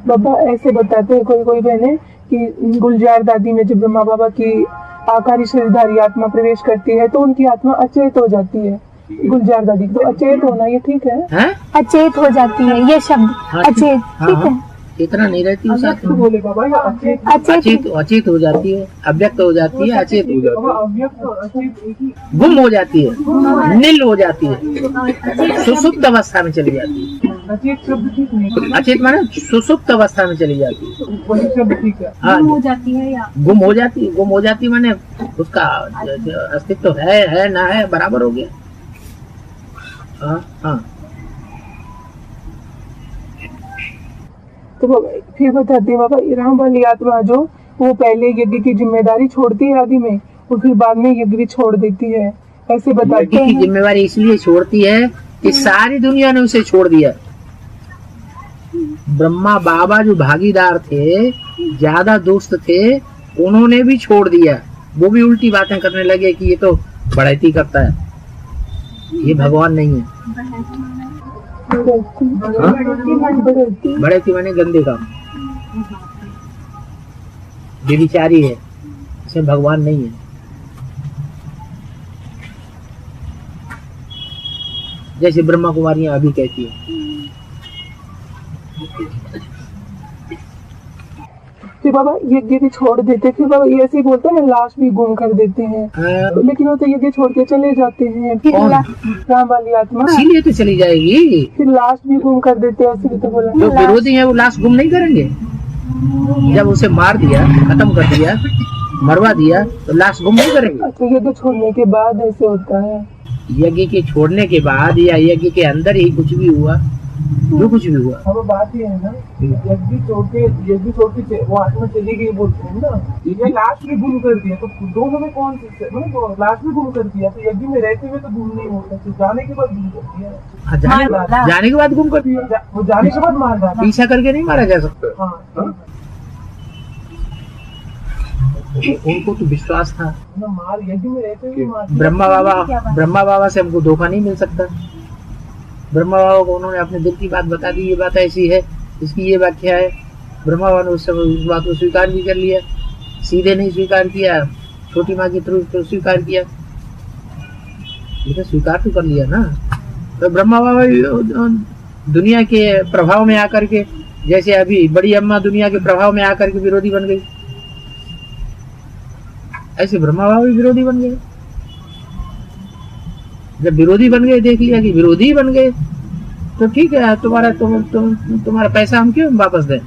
Speaker 4: बाबा ऐसे बताते हैं कोई बहने कि गुलजार दादी में जब ब्रह्मा बाबा की आकारी शरीरधारी आत्मा प्रवेश करती है तो उनकी आत्मा अचेत हो जाती है। गुलजार दादी तो अचेत होना ये ठीक है?
Speaker 2: हैं?
Speaker 5: अचेत हो जाती है, ये शब्द
Speaker 2: हाँ,
Speaker 5: अचेत
Speaker 2: हाँ,
Speaker 5: ठीक है।
Speaker 2: हाँ। इतना नहीं रहती उस आत्मा।
Speaker 4: बोले बाबा ये अचेत
Speaker 2: अचेत हो जाती है, अव्यक्त हो जाती है, अचेत हो जाती
Speaker 4: बाबा अव्यक्त और अचेत एक ही।
Speaker 2: है, गुम हो जाती है, नील हो जाती है, सुसुप्त अवस्था में चली जाती है।
Speaker 4: अचेत शब्द ठीक नहीं,
Speaker 2: अचेत माने सुसुप्त अवस्था में चली जाती है।
Speaker 4: वही शब्द ठीक है।
Speaker 2: हाँ,
Speaker 5: हो जाती है या
Speaker 2: गुम हो जाती है। गुम हो जाती माने उसका अस्तित्व है ना है बराबर हो गया। हाँ हाँ।
Speaker 4: तो बाबा फिर बताते हैं बाबा राम वाली आत्मा जो वो पहले यज्ञ की जिम्मेदारी छोड़ती है आदि में और फिर बाद में यज्ञ भी छोड़ देती है, ऐसे बताते
Speaker 2: यज्ञ की
Speaker 4: हैं।
Speaker 2: जिम्मेवारी इसलिए छोड़ती है कि सारी दुनिया ने उसे छोड़ दिया। ब्रह्मा बाबा जो भागीदार थे, ज्यादा दोस्त थे, उन्होंने भी छोड़ दिया। वो भी उल्टी बातें करने लगे कि ये तो बढ़ैती करता है, ये भगवान नहीं है। बढ़ैती माने गंदे काम, व्यभिचारी है, इसमें भगवान नहीं है। जैसे ब्रह्मा कुमारियां अभी कहती है।
Speaker 4: फिर बाबा यज्ञ भी छोड़ देते, फिर बाबा ये ऐसे ही बोलते हैं लाश भी गुम कर देते हैं। लेकिन वो तो यज्ञ छोड़ के चले जाते हैं। फिर
Speaker 2: कौन?
Speaker 4: राम वाली आत्मा
Speaker 2: इसीलिए तो चली जाएगी।
Speaker 4: फिर लाश भी गुम कर देते हैं, ऐसे भी तो बोला।
Speaker 2: जो विरोधी है वो लाश गुम नहीं करेंगे। जब उसे मार दिया, खत्म कर दिया, मरवा दिया, तो लाश गुम नहीं करेंगे।
Speaker 4: अच्छा यज्ञ छोड़ने के बाद ऐसे होता है?
Speaker 2: यज्ञ के छोड़ने के बाद या यज्ञ के अंदर ही कुछ भी हुआ, जो कुछ भी हुआ।
Speaker 4: अब बात ये है ना, यज्ञ छोड़ के वो आत्मा चली गई बोलते हैं ना, ये लाश भी गुम कर दिया, तो दोनों में कौन सा मतलब लाश भी गुम कर दिया, तो यज्ञ में रहते हुए तो गुम नहीं होता, तो जाने के बाद गुम कर दिया।
Speaker 2: हाँ, जाने के बाद गुम कर दिया।
Speaker 4: वो जाने के बाद मार डाला।
Speaker 2: पीछा करके नहीं मारा जा सकता।
Speaker 4: हाँ
Speaker 2: उनको तो विश्वास था।
Speaker 4: मार यज्ञ में रहते हुए मार।
Speaker 2: ब्रह्मा बाबा से हमको धोखा नहीं मिल सकता। ब्रह्मा बाबा को उन्होंने अपने दिल की बात बता दी, ये बात ऐसी है, इसकी ये व्याख्या है। ब्रह्मा बाबा ने उस बात को स्वीकार भी कर लिया, सीधे नहीं स्वीकार किया, छोटी माँ के थ्रू तो स्वीकार किया, लेकिन स्वीकार तो कर लिया ना। तो ब्रह्मा बाबा दुनिया के प्रभाव में आकर के, जैसे अभी बड़ी अम्मा दुनिया के प्रभाव में आकर के विरोधी बन गई, ऐसे ब्रह्मा बाबा भी विरोधी बन गए। जब विरोधी बन गए, देख लिया कि विरोधी बन गए, तो ठीक है, तुम्हारा पैसा हम क्यों वापस दें?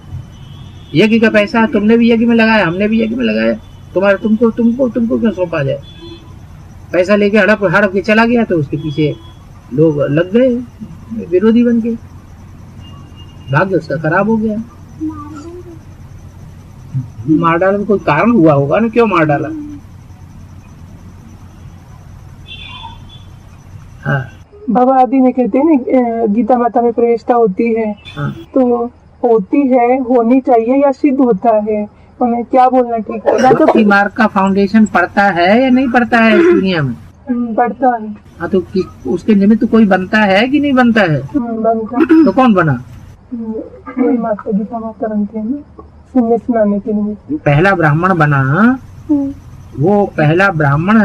Speaker 2: यज्ञ का पैसा तुमने भी यज्ञ में लगाया, हमने भी यज्ञ में लगाया, तुमको क्यों सौंपा जाए? पैसा लेके हड़प के चला गया तो उसके पीछे लोग लग गए, विरोधी बन के, भाग्य उसका खराब हो गया। मार डाला कोई कारण हुआ होगा ना, क्यों मार डाला? हाँ
Speaker 4: बाबा आदि में कहते हैं ना गीता माता में प्रवेशता होती है,
Speaker 2: हाँ।
Speaker 4: तो होती है, होनी चाहिए या सिद्ध होता है, उन्हें क्या बोलना ठीक है?
Speaker 2: भक्ति मार्ग का फाउंडेशन पड़ता है या नहीं पड़ता है इस दुनिया में?
Speaker 4: बढ़ता है।
Speaker 2: हाँ तो उसके निमित्त कोई बनता है कि नहीं बनता है?
Speaker 4: बनता।
Speaker 2: तो कौन बना?
Speaker 4: वही माता गीता माता बनते हैं ना, सुनने सुनाने के लिए।
Speaker 2: पहला ब्राह्मण बना, वो पहला ब्राह्मण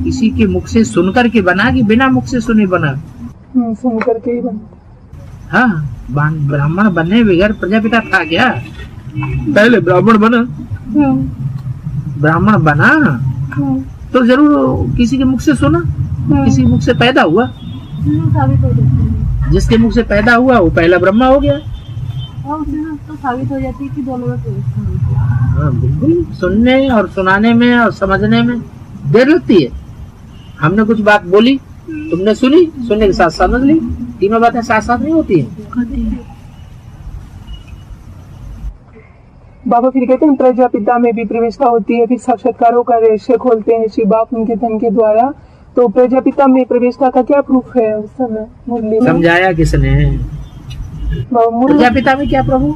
Speaker 2: किसी के मुख से सुनकर के बना कि बिना मुख से सुने बना?
Speaker 4: सुन करके ही बनता।
Speaker 2: हाँ, ब्राह्मण बनने बगैर प्रजापिता था क्या? पहले ब्राह्मण बना, ब्राह्मण बना तो जरूर किसी के मुख से सुना, किसी के मुख से पैदा हुआ। जिसके मुख से पैदा हुआ वो पहला ब्रह्मा हो गया।
Speaker 3: तो साबित हो जाती है कि दोनों में
Speaker 2: हाँ बिल्कुल, सुनने और सुनाने में और समझने में देर लगती है। हमने कुछ बात बोली, तुमने सुनी, सुनने के साथ समझ ली, तीनों बातें साथ साथ नहीं होती हैं।
Speaker 4: बाबा फिर कहते हैं प्रजापिता में भी प्रवेशता होती है, फिर साक्षात्कारों का रहस्य खोलते हैं शिव बाप उनके धन के द्वारा। तो प्रजापिता में प्रवेशता का क्या प्रूफ है उस समय मुरली में?
Speaker 2: समझाया किसने? प्रजापिता में क्या प्रभु?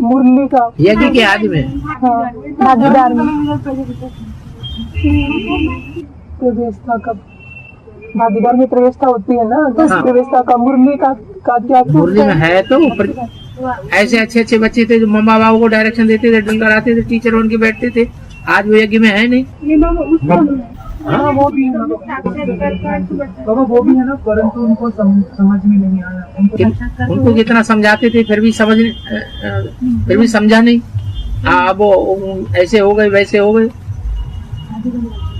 Speaker 4: मुरली का
Speaker 2: यज्ञ के आदि में,
Speaker 4: हाँ, भागीदार में प्रवेशता का, भागीदार में प्रवेशता होती है ना, तो
Speaker 2: हाँ।
Speaker 4: प्रवेशता का मुरली का क्या प्रूफ
Speaker 2: मुरली में है? तो ऐसे अच्छे बच्चे थे जो मम्मा बाबा को डायरेक्शन देते थे, डंडा लाते थे, टीचर बन के बैठते थे। आज वो यज्ञ में है नहीं।
Speaker 1: हाँ वो भी है बाबा, वो भी है ना, परंतु उनको समझ में नहीं आया।
Speaker 2: उनको जितना समझाते थे फिर भी समझा नहीं। अब वो ऐसे हो गए, वैसे हो गए।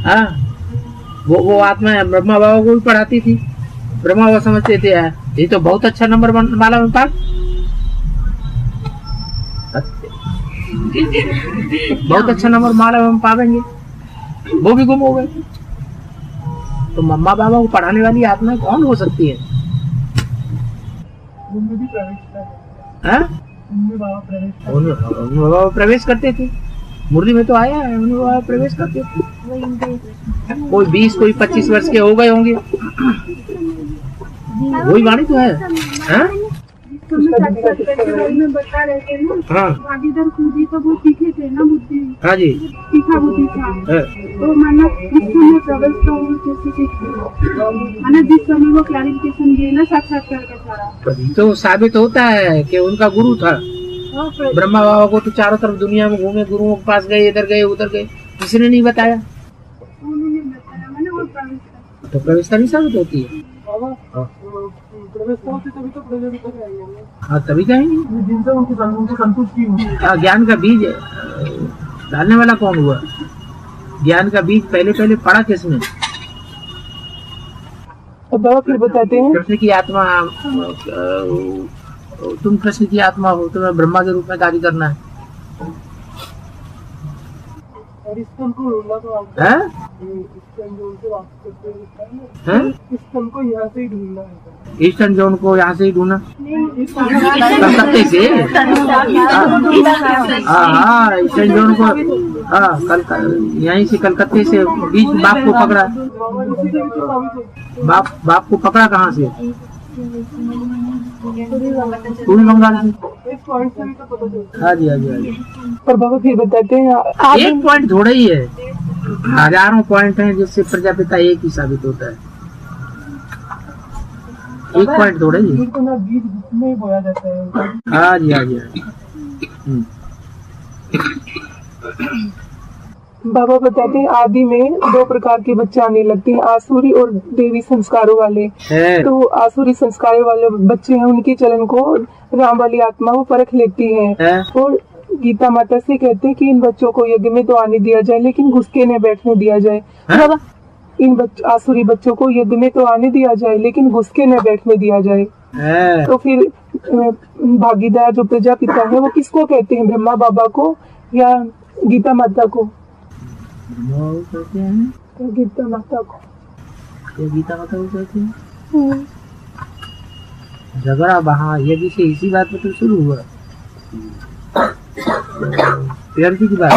Speaker 2: हाँ, वो आत्मा ब्रह्मा बाबा को भी पढ़ाती थी। ब्रह्मा बाबा समझते थे ये तो बहुत अच्छा नंबर माला में पास, बहुत अच्छा नंबर माला में पावेंगे, वो भी गुम हो गए। तो मम्मा बाबा को पढ़ाने वाली आत्मा कौन हो सकती है? उनमें बाबा प्रवेश करते थे। मुरली में तो आया है, उनमें बाबा प्रवेश करते थे। कोई 20 कोई 25 वर्ष के हो गए होंगे, वही वाणी तो है।
Speaker 3: में बता रहे थे ना,
Speaker 2: हाँ
Speaker 3: भागीदार खुदी तो वो सीखे थे ना बुद्धि,
Speaker 2: हाँ जी,
Speaker 3: सीखा बुद्धि था।
Speaker 2: हाँ।
Speaker 3: तो माना उस समय प्रवस्था हुई जैसे माना जिस समय वो क्लैरिफिकेशन दिए ना साक्षात्कार का सारा,
Speaker 2: तभी तो साबित होता है कि उनका गुरु था। ब्रह्मा बाबा को तो चारों तरफ दुनिया में घूमे, गुरुओं के पास गए, इधर गए उधर गए, किसी ने नहीं बताया।
Speaker 3: उन्होंने बताया मैंने वो प्रवस्था।
Speaker 2: तो प्रवेशता नहीं साबित होती है।
Speaker 1: प्रवेशता होती तभी तो प्रजापिता जाएंगे।
Speaker 2: हाँ तभी जाएंगे,
Speaker 1: जिनसे उनकी संतुष्टि होगी।
Speaker 2: ज्ञान का बीज डालने वाला कौन हुआ? ज्ञान का बीज पहले पड़ा किसने?
Speaker 4: बाबा फिर बताते हैं
Speaker 2: कृष्ण की आत्मा, तुम कृष्ण की आत्मा हो, तुम्हें ब्रह्मा के रूप में कार्य करना है।
Speaker 1: और इस तन को ढूंढना तो आपको,
Speaker 2: हैं?
Speaker 1: इस तन जो उनसे वापस करते हैं,
Speaker 2: हैं?
Speaker 1: इस तन को यहाँ से ही ढूंढना है।
Speaker 2: ईस्टर्न जोन को यहाँ से ही ढूंढना, कलकत्ते से। हाँ ईस्टर्न जोन को, हाँ यहीं से कलकत्ते से बीच बाप को पकड़ा। बाप को पकड़ा कहाँ से? पूर्वी बंगाल से।
Speaker 1: एक पॉइंट से भी तो पता चलता
Speaker 2: हाँ जी हाँ जी हाँ जी।
Speaker 4: और बाबा फिर बताते हैं
Speaker 2: एक पॉइंट थोड़ा ही है, हजारों पॉइंट हैं जिससे प्रजापिता एक ही साबित होता है। एक पॉइंट थोड़ा ही है।
Speaker 1: है। तो ना बीज में बोया जाता है।
Speaker 2: हाँ जी हाँ जी हाँ जी।
Speaker 4: बाबा बताते हैं आदि में 2 प्रकार के बच्चे आने लगते हैं, आसुरी और देवी संस्कारों वाले।
Speaker 2: है।
Speaker 4: तो आसुरी संस्कारों वाले बच्चे हैं, उनके चलन को राम वाली आत्मा वो परख लेती है और गीता माता से कहते हैं कि इन बच्चों को यज्ञ में तो आने दिया जाए लेकिन घुसके न बैठने दिया जाए। बाबा इन आसुरी बच्चों को यज्ञ में तो आने दिया जाए लेकिन घुसके न बैठने दिया जाए। तो फिर भागीदार जो प्रजापिता है वो किसको कहते हैं, ब्रह्मा बाबा को या गीता माता को।
Speaker 2: ब्रह्मा बाबू कहते हैं
Speaker 4: तो गीता माता को।
Speaker 2: क्या गीता माता को कहते हैं? झगड़ा वहाँ यज्ञ से इसी बात पे तो शुरू हुआ। प्योरिटी की बात,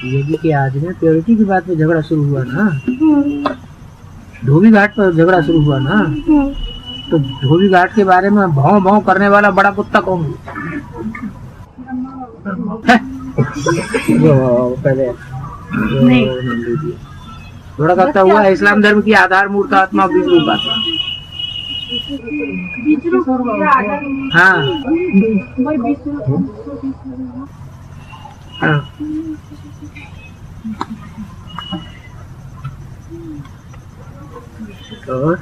Speaker 2: यज्ञ के आज में प्योरिटी की बात पे झगड़ा शुरू हुआ ना। धोबी घाट पर झगड़ा शुरू हुआ ना। तो धोबी घाट के बारे में भाव भाव करने वाला बड़ा कुत्ता कौन है? जो पहले थोड़ा कहता हुआ इस्लाम धर्म की आधार मूर्त आत्मा बीज रूप आत्मा। हाँ हाँ और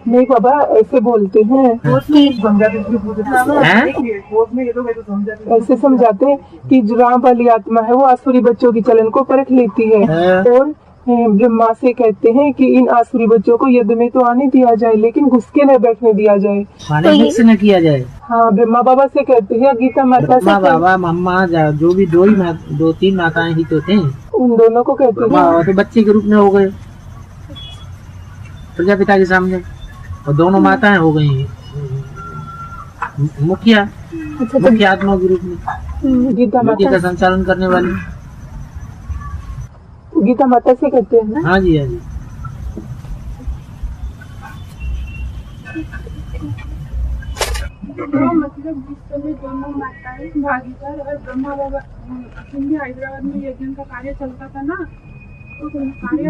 Speaker 4: नहीं बाबा ऐसे बोलते हैं, ऐसे समझाते हैं कि जो राम वाली आत्मा है वो आसुरी बच्चों की चलन को परख लेती है और ब्रह्मा से कहते हैं कि इन आसुरी बच्चों को यज्ञ में तो आने दिया जाए लेकिन घुस के न बैठने दिया जाए,
Speaker 2: माने मिक्स न किया जाए।
Speaker 4: हाँ ब्रह्मा बाबा से कहते हैं, गीता माता से
Speaker 2: बाबा मम्मा जो भी दो तीन माताएं ही तो थे,
Speaker 4: उन दोनों को कहते हैं।
Speaker 2: तो बच्चे के रूप में हो गए प्रजापिता के सामने और दोनों माताएं हो गई मुखिया, मुख्य आत्मा के रूप में
Speaker 4: गीता
Speaker 2: यज्ञ
Speaker 4: माता
Speaker 2: का संचालन करने वाली।
Speaker 4: गीता माता से कहते हैं ना।
Speaker 2: हाँ जी, हाँ जी।
Speaker 3: तो मतलब जिस समय दोनों माताएं भागीदार और ब्रह्मा बाबा हिंदी हैदराबाद में यज्ञ का कार्य चलता था ना, तो कार्य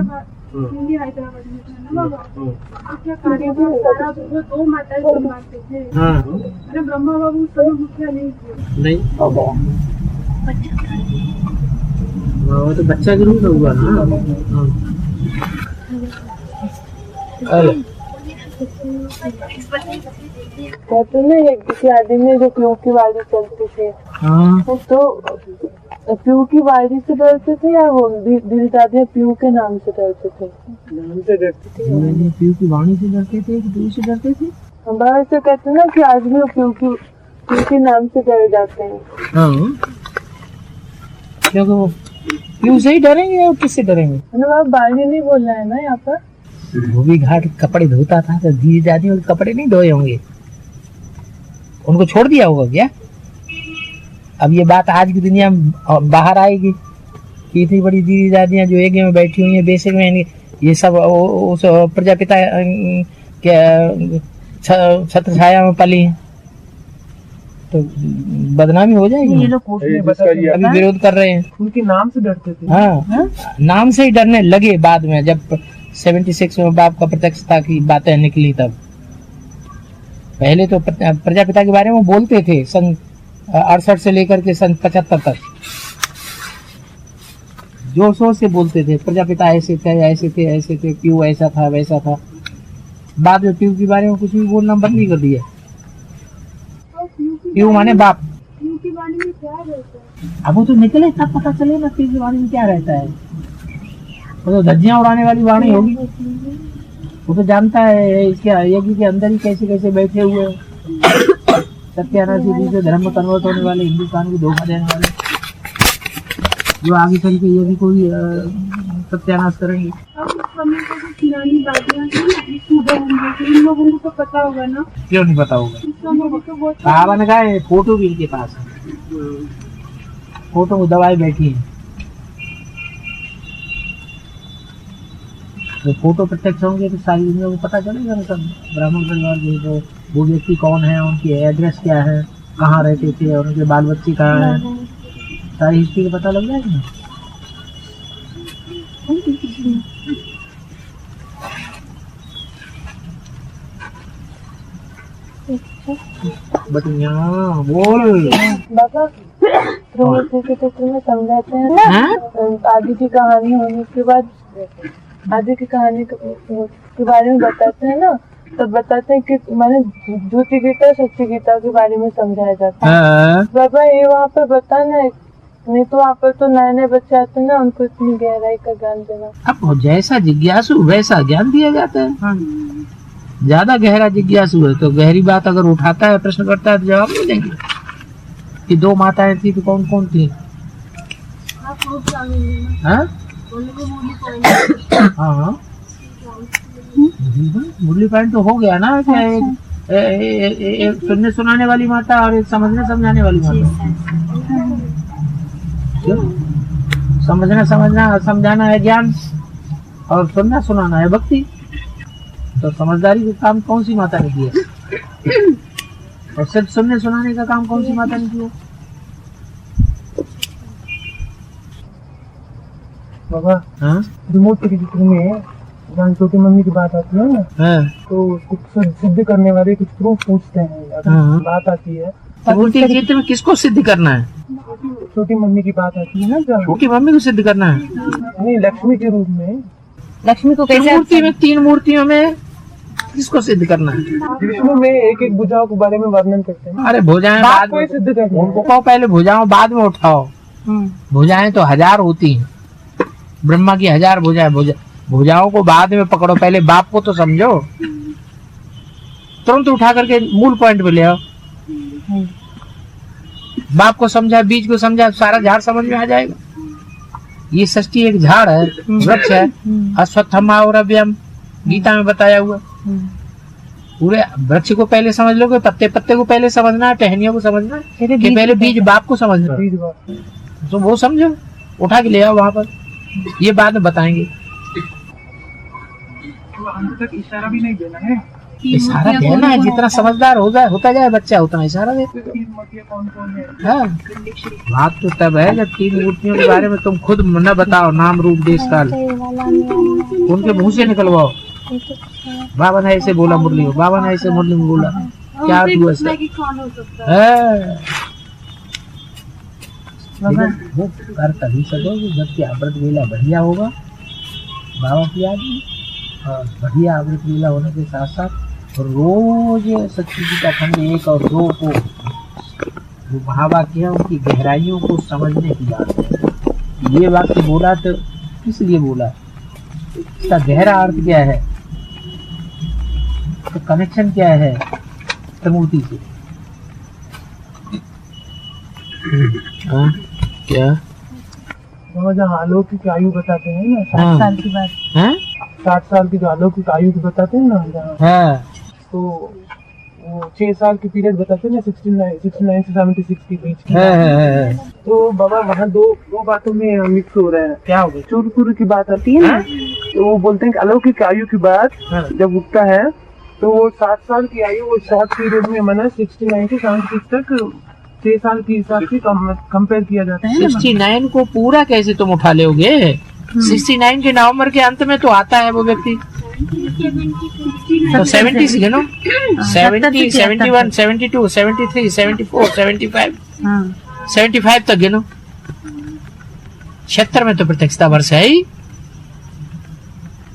Speaker 3: हिंदी हैदराबाद में था ना बाबा, तो क्या कार्य का सारा वो दो माताएं संभालते थे।
Speaker 2: हाँ
Speaker 3: अरे ब्रह्मा बाबू उस समय मुखिया नहीं थे।
Speaker 2: नहीं, वो तो बच्चा के रूप में हुआ ना।
Speaker 4: कहते ना यज्ञ के आदि में जो प्यू की वाली चलती थी, तो प्यू की वाली से डरते थे या वो दिल दादी प्यू के नाम से डरते थे?
Speaker 1: नाम से डरते थे।
Speaker 2: प्यू की वाणी से डरते थे कि प्यू से डरते थे?
Speaker 4: हमारे से कहते ना कि आज भी प्यू के नाम से डर जाते हैं।
Speaker 2: हाँ, क्योंकि वो प्यू से ही डरेंगे और किससे डरेंगे?
Speaker 4: बाली नहीं बोलना है ना यहाँ पर।
Speaker 2: धोबी घाट कपड़े धोता था तो दी दादी और कपड़े नहीं धोए होंगे, उनको छोड़ दिया होगा क्या? अब ये बात आज की दुनिया में बाहर आएगी कि इतनी बड़ी दीदी दादियां जो एक में बैठी हुई हैं, बेसिक में ये सब उस प्रजापिता के छत्र छाया में पली हैं, तो बदनामी हो जाएगी। ये लोग अभी विरोध कर रहे हैं,
Speaker 1: उनके नाम से डरते थे।
Speaker 2: हाँ, नाम से ही डरने लगे बाद में, जब 76 में बाप का प्रत्यक्षता की बातें निकली तब। पहले तो प्रजापिता के बारे में बोलते थे सन 68 से लेकर के सन 75 तक जोर शोर से बोलते थे प्रजापिता ऐसे थे ऐसे थे ऐसे थे, प्यू ऐसा था वैसा था। बाद में प्यू के बारे में कुछ भी बोलना बंद नहीं कर दिया। प्यू माने बाप।
Speaker 3: प्यू की वाणी में क्या रहता है?
Speaker 2: अब वो तो निकले तब पता चले ना प्यू की वाणी में क्या रहता है। वो तो धज्जियां उड़ाने वाली वाणी होगी, वो तो जानता है इसके यज्ञ के अंदर ही कैसे कैसे बैठे हुए सत्यानाशी जी से धर्म में कन्वर्ट होने वाले, हिंदुस्तान को धोखा देने वाले, जो आगे चल के यज्ञ को ही सत्यानाश करेंगे।
Speaker 3: अब उस समय को जो पुरानी बातियां थी ना, सुबह होंगे तो इन लोगों को तो पता होगा ना।
Speaker 2: क्यों नहीं पता होगा?
Speaker 3: उस समय को तो बहुत
Speaker 2: बाबा ने कहा है फोटो भी इनके पास है, फोटो को दबाए बैठी है, तो फोटो प्रत्यक्ष होंगे तो सारी दुनिया को पता चलेगा ना सब। ब्राह्मण परिवार के तो वो व्यक्ति कौन है, उनकी एड्रेस क्या है, कहाँ रहते थे और उनके बाल बच्चे कहाँ हैं, सारी हिस्ट्री का पता लग जाएगा ना। बट यहाँ बोल
Speaker 4: बाबा तुम्हें समझाते हैं ना, आगे की कहानी होने के बाद आगे की कहानी के बारे में बताते हैं ना, तब बताते हैं कि मैंने झूठी गीता सच्ची गीता के बारे में समझाया जाता है। बाबा ये वहाँ पर बताना है, नहीं तो वहाँ पर तो नए नए बच्चे आते हैं ना, उनको इतनी गहराई का ज्ञान देना।
Speaker 2: अब जैसा जिज्ञासु वैसा ज्ञान दिया जाता है। ज्यादा गहरा जिज्ञासु है तो गहरी बात अगर उठाता है, प्रश्न करता है तो जवाब नहीं देंगे। कि दो माताएं थी तो कौन कौन थी? हाँ हाँ मुरली पॉइंट तो हो गया ना क्या? एक सुनने सुनाने वाली माता और एक समझने समझाने वाली माता। क्यों? समझना समझाना है ज्ञान और सुनना सुनाना है भक्ति। तो समझदारी का काम कौन सी माता ने किया और सिर्फ सुनने सुनाने का काम कौन सी माता ने किया?
Speaker 1: बाबा
Speaker 2: हाँ
Speaker 1: रिमोट के चित्र में जहाँ छोटी मम्मी की बात आती है ना,
Speaker 2: हाँ
Speaker 1: तो उसको सिद्ध करने वाले कुछ प्रूफ पूछते हैं। अगर
Speaker 2: हाँ।
Speaker 1: बात आती है
Speaker 2: मूर्ति के चित्र में किसको सिद्ध करना है?
Speaker 1: छोटी मम्मी की बात आती है ना, जहाँ
Speaker 2: छोटी मम्मी को सिद्ध करना है।
Speaker 1: नहीं, लक्ष्मी के रूप में।
Speaker 5: लक्ष्मी को
Speaker 2: तीन
Speaker 5: कैसे
Speaker 2: मूर्ति में, तीन मूर्तियों में किसको सिद्ध करना है?
Speaker 1: विष्णु में एक एक भुजाओं के बारे में वर्णन करते हैं।
Speaker 2: अरे भुजाएं
Speaker 1: बात
Speaker 2: बाद
Speaker 1: को
Speaker 2: में,
Speaker 1: ही सिद्ध करना
Speaker 2: उनको
Speaker 1: है।
Speaker 2: कहो पहले भुजाओं बाद में उठाओ। भुजाएं तो 1000 होती हैं, ब्रह्मा की 1000 भुजाएं। भुजाओं को बाद में पकड़ो, पहले बाप को तो समझो। तुरंत उठा करके मूल पॉइंट पे ले आओ। बाप को समझा, बीज को समझा, सारा झाड़ समझ में आ जाएगा। ये षष्ठी एक झाड़ है, वृक्ष है। अश्वत्थमा और अव्यम गीता में बताया हुआ। पूरे वृक्ष को पहले समझ लोगे, पत्ते पत्ते को पहले समझना है, टहनियों को समझना है, कि पहले बीज बाप को समझना है।
Speaker 1: बीज बात।
Speaker 2: तो वो समझो, उठा के ले आओ वहां पर। ये बाद में बताएंगे।
Speaker 1: अंत तक इशारा भी नहीं देना है।
Speaker 2: इशारा देना है, जितना समझदार होता जाए बच्चा उतना इशारा दे।
Speaker 1: तीन मूर्तियां कौन कौन है?
Speaker 2: हाँ, बात तो तब है जब तीन मूर्तियों के बारे में तुम खुद न बताओ, नाम रूप देश काल, उनके मुंह से निकलवाओ। बाबा ने ऐसे बोला मुरली में, बाबा ने ऐसे मुरली में बोला, क्या हुआ ऐसा? वो कर तभी सकोगे जब कि अमृत वेला बढ़िया होगा बाबा की याद में। और बढ़िया अमृत वेला होने के साथ साथ रोज सच्ची जी का खंड 1 और 2 को जो महावाक्य है उनकी गहराइयों को समझने की बात है। ये वाक्य बोला तो किस लिए बोला, इसका गहरा अर्थ क्या है, तो कनेक्शन क्या है त्रिमूर्ति से। हाँ क्या
Speaker 1: वो जहाँ अलौकिक आयु बताते हैं ना, 60
Speaker 2: हाँ।
Speaker 1: साल की बात,
Speaker 2: हाँ
Speaker 1: 60 साल की जो अलौकिक आयु की बताते हैं ना जहाँ,
Speaker 2: हाँ
Speaker 1: तो वो 6 साल की पीरियड बताते हैं ना, 69 से 76 के बीच की।
Speaker 2: हाँ।
Speaker 1: तो बाबा वहाँ दो बातों में मिक्स हो रहा है। क्या हो गया? चूर की बात आती है ना, तो वो बोलते हैं कि अलौकिक आयु की बात जब उठता है तो वो 60 साल की आयु वो शॉर्ट पीरियड में माना 69 से 76 तक 6 साल के हिसाब से कंपेयर किया जाता है।
Speaker 2: 69 को पूरा कैसे तुम उठा लोगे? 69 के नवंबर के अंत में तो आता है वो व्यक्ति। तो 70 से गिनो, 70, 71, 72, 73, 74, 75, 75 तक गिनो। 76 में तो प्रत्यक्षता वर्ष है ही,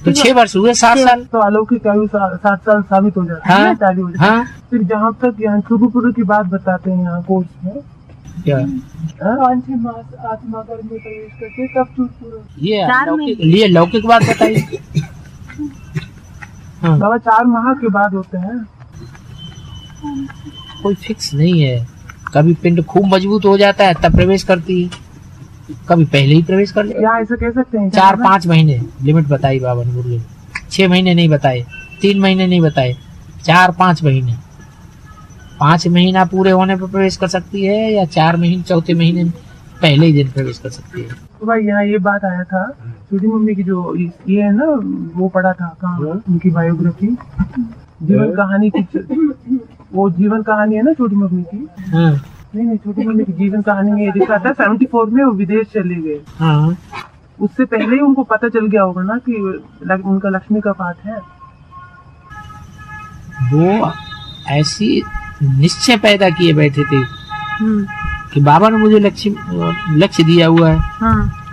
Speaker 2: तो 6 वर्ष हुए, 7 साल।
Speaker 1: तो अलौकिक आयु 60 साल साबित हो जाता है, चालू हो जाता है।
Speaker 2: हाँ
Speaker 1: फिर जहाँ तक यहाँ चुरू की बात बताते हैं यहाँ कोर्स में,
Speaker 2: क्या
Speaker 4: 5 मास आत्मा गर्भ में प्रवेश करके तब चूर
Speaker 2: ये लौकिक बात बताइए। हाँ,
Speaker 1: बाबा 4 माह के बाद होते हैं।
Speaker 2: कोई फिक्स नहीं है। कभी पिंड खूब मजबूत हो जाता है तब प्रवेश करती है, कभी पहले ही प्रवेश कर ले।
Speaker 1: या ऐसा कह सकते हैं
Speaker 2: 4-5 महीने लिमिट बताई बाबा ने मुरली। 6 महीने नहीं बताए, 3 महीने नहीं बताए, 4-5 महीने। 5 महीना पूरे होने पर प्रवेश कर सकती है या 4 महीने, चौथे महीने पहले ही दिन प्रवेश कर सकती है।
Speaker 1: तो भाई यहाँ ये बात आया था, छोटी मम्मी की जो ये है ना, वो पढ़ा था कहाँ, उनकी बायोग्राफी, जीवन कहानी की, वो जीवन कहानी है ना छोटी मम्मी की।
Speaker 2: हाँ
Speaker 1: नहीं, छोटी मम्मी की जीवन कहानी में ये लिखा था 74 में वो विदेश चले गए।
Speaker 2: हाँ,
Speaker 1: उससे पहले ही उनको पता चल गया होगा ना कि उनका लक्ष्मी का पाठ है।
Speaker 2: वो ऐसी निश्चय पैदा किए बैठे थे कि बाबा ने मुझे लक्ष्य दिया हुआ है,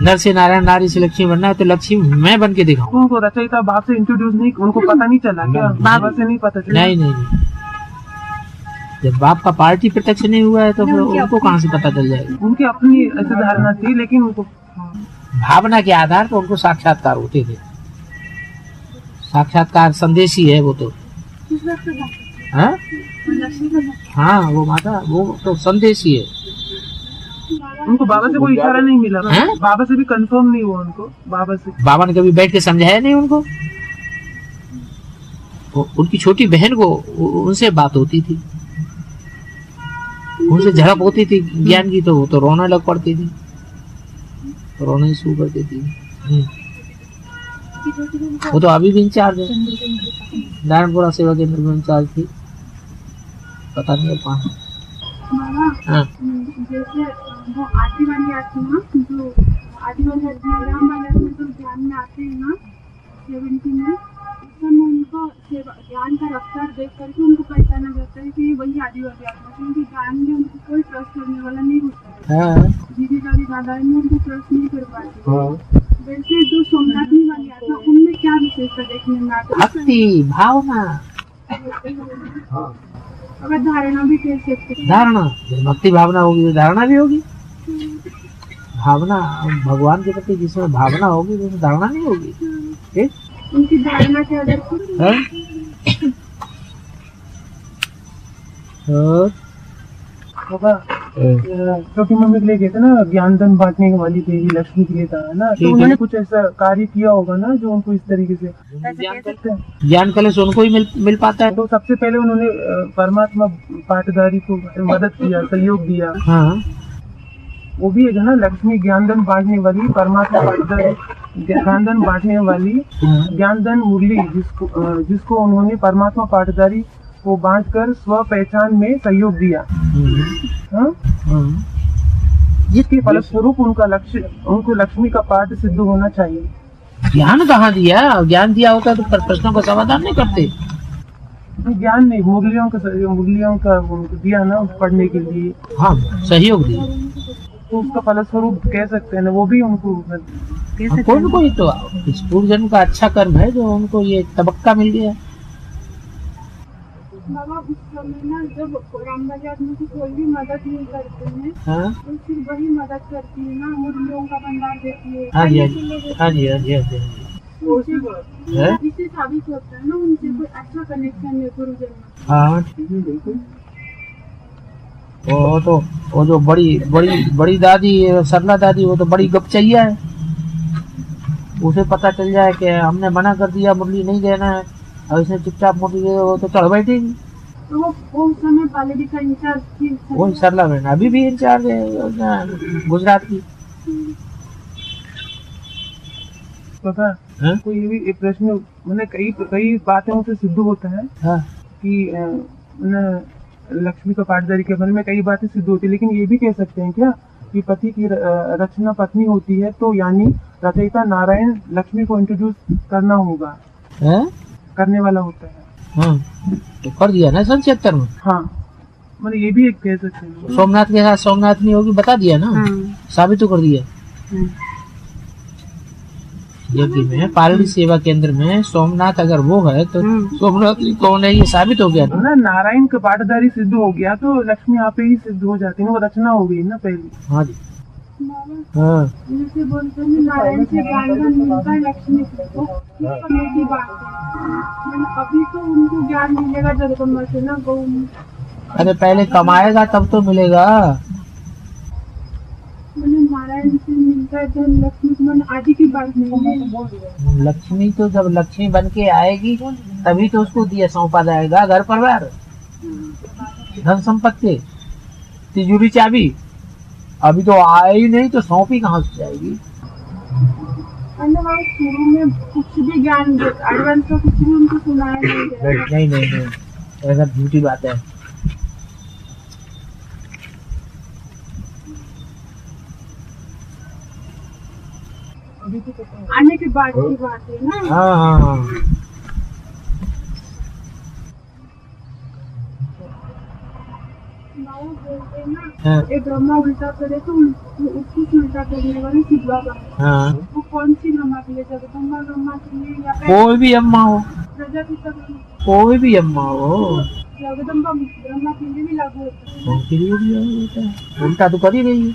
Speaker 2: नर से नारायण, नारी से लक्ष्मी बनना है, तो लक्ष्मी मैं बन के दिखाऊं।
Speaker 1: उनको रचयिता बाप से इंट्रोड्यूस नहीं, उनको पता नहीं चला क्या? बाबा से नहीं पता चला?
Speaker 2: नहीं, जब बाप का पार्टी प्रत्यक्ष नहीं हुआ है तो फिर उनको कहाँ से पता चल जाएगा?
Speaker 1: उनकी अपनी ऐसी धारणा थी, लेकिन उनको
Speaker 2: भावना के आधार पर उनको साक्षात्कार होते थे। साक्षात्कार संदेशी है वो तो। हाँ, वो माता वो तो संदेशी है।
Speaker 1: उनको बाबा से कोई इशारा नहीं मिला,
Speaker 2: हैं?
Speaker 1: बाबा से भी कंफर्म नहीं हुआ उनको, बाबा से।
Speaker 2: बाबा ने कभी बैठ के समझाया नहीं उनको? उनकी छोटी बहन को उनसे बात होती थी, उनसे झड़प होती थी ज्ञान की, तो वो तो रोना लग पड़ती थी, रोना ही शुरू कर देती थी। वो तो अभी भी इंचार्ज है, नारायणपुरा सेवा केंद्र में इंचार्ज थी, पता नहीं अब कहाँ। हाँ।
Speaker 3: जैसे वो आदि वाली आती ना, जो आदि वाली राम वाले में तो ज्ञान में आते हैं ना 70 में, उस समय उनको ज्ञान का रफ्तार देख करके उनको पहचाना जाता है कि ये वही आदि वाली आत्मा, क्योंकि ज्ञान में उनको कोई ट्रस्ट करने वाला नहीं होता है। दीदी दादी दादा में उनको ट्रस्ट नहीं कर पाते। वैसे जो सोमनाथी वाली आत्मा, उनमें क्या विशेषता देखने में आती है?
Speaker 2: भक्ति भावना,
Speaker 3: अगर धारणा भी कह सकते हैं।
Speaker 2: धारणा, भक्ति भावना होगी तो धारणा भी होगी। भावना भगवान के प्रति जिसमें भावना होगी तो धारणा नहीं होगी। ठीक?
Speaker 3: उनकी धारणा के आधार पर
Speaker 2: हाँ?
Speaker 1: बाबा छोटी मम्मी के लिए कहते ना ज्ञानधन बांटने वाली देवी लक्ष्मी के लिए था ना,
Speaker 2: ठीक
Speaker 1: तो
Speaker 2: है।
Speaker 1: उन्होंने कुछ ऐसा कार्य किया होगा ना जो उनको इस तरीके से ऐसा कह सकते हैं।
Speaker 2: ज्ञान कलश उनको ही मिल पाता है।
Speaker 1: तो सबसे पहले उन्होंने परमात्मा पाटदारी को मदद किया, सहयोग दिया।
Speaker 2: हाँ,
Speaker 1: वो भी है ना, लक्ष्मी ज्ञानधन बांटने वाली, परमात्मा पाटदारी ज्ञानधन बांटने वाली, ज्ञानधन मुरली जिसको उन्होंने परमात्मा पाटदारी को बांटकर स्व पहचान में सहयोग दिया। हाँ? जिसके फलस्वरूप उनको लक्ष्मी का पाठ सिद्ध होना चाहिए।
Speaker 2: ज्ञान कहाँ दिया? ज्ञान दिया होता तो प्रश्नों का समाधान नहीं करते।
Speaker 1: ज्ञान नहीं, मुरलियों का उनको दिया ना पढ़ने के लिए।
Speaker 2: हाँ, सहयोग दिया,
Speaker 1: तो उसका फलस्वरूप कह सकते हैं ना, वो भी उनको
Speaker 2: कोई न कोई तो इस पूर्व जन्म का अच्छा कर्म है जो उनको ये तबक्का मिल गया।
Speaker 3: बाबा उस समय ना जब रामबाजी आदमी की कोई भी मदद नहीं करते हैं,
Speaker 2: हाँ?
Speaker 3: तो फिर वही मदद करती है ना, मुरलियों का भंडार देती है।
Speaker 2: हाँ जी, हाँ जी, हाँ जी, हाँ जी, हाँ जी। है?
Speaker 3: इससे साबित होता है ना उनसे कोई अच्छा कनेक्शन है गुरुजन।
Speaker 2: हाँ, ठीक है, बिल्कुल। वो जो बड़ी दादी सरला दादी, वो तो बड़ी गपचैया है। उसे पता चल जाए कि हमने मना कर दिया, मुरली नहीं देना है, और इसने चुपचाप मुरली दे, वो तो चढ़ बैठेगी।
Speaker 3: तो वो उस समय पालेडी का इंचार्ज थी।
Speaker 2: वो सरला बहन अभी भी इंचार्ज है गुजरात की।
Speaker 1: पता
Speaker 2: हाँ?
Speaker 1: कोई ये भी एक प्रश्न मैंने कई बातें उनसे सिद्ध होता है
Speaker 2: हाँ,
Speaker 1: कि लक्ष्मी का पाटदारी के बारे में कई बातें सिद्ध होती है, लेकिन ये भी कह सकते हैं क्या कि पति की रचना पत्नी होती है, तो यानी रचयिता नारायण लक्ष्मी को इंट्रोड्यूस करना होगा, करने वाला होता है।
Speaker 2: हाँ, तो कर दिया ना 77 में।
Speaker 1: हाँ, मतलब ये भी एक कह सकते हैं।
Speaker 2: सोमनाथ के साथ सोमनाथ नहीं होगी, बता दिया ना, साबित तो कर दिया। यज्ञ में पालड़ी सेवा केंद्र में सोमनाथ अगर वो है तो सोमनाथ कौन है ये साबित हो गया
Speaker 1: ना। नारायण का पाटदारी सिद्ध हो गया तो लक्ष्मी आप ही सिद्ध हो जाती है, वो रचना हो गई ना पहले।
Speaker 2: हाँ जी, हाँ,
Speaker 3: जैसे बोलते हैं नारायण से ज्ञान मिलता है लक्ष्मी को, समय की बात है। अभी तो उनको ज्ञान मिलेगा जगदम्बा से ना, गौ।
Speaker 2: अरे पहले कमाएगा तब तो मिलेगा।
Speaker 3: नारायण से मिलता है तो लक्ष्मी को आदि की बात नहीं है।
Speaker 2: लक्ष्मी तो जब लक्ष्मी बन के आएगी तभी तो उसको दिया सौंपा जाएगा घर परिवार, धन संपत्ति, तिजोरी चाबी। अभी तो आए ही नहीं तो सौंपी कहाँ से जाएगी?
Speaker 3: शुरू में कुछ भी ज्ञान एडवांस का कुछ भी उनको सुनाया नहीं।
Speaker 2: नहीं, ऐसा झूठी बात है।
Speaker 3: आने के बाद की बात है ना।
Speaker 2: हाँ,
Speaker 3: बोलते हैं ना,
Speaker 2: हाँ,
Speaker 3: एक ब्रह्मा उल्टा करे तो उसको उल्टा करने वाली सिद्धा बात।
Speaker 2: हाँ।
Speaker 3: वो कौन सी ब्रह्मा के लिए, जगदम्बा ब्रह्मा के लिए या
Speaker 2: कोई भी अम्मा हो,
Speaker 3: प्रजापिता ब्रह्मा,
Speaker 2: कोई भी अम्मा हो,
Speaker 3: जगदम्बा ब्रह्मा के लिए भी लागू होता है।
Speaker 2: उनके लिए भी लागू होता है। उल्टा तो कर ही रही है,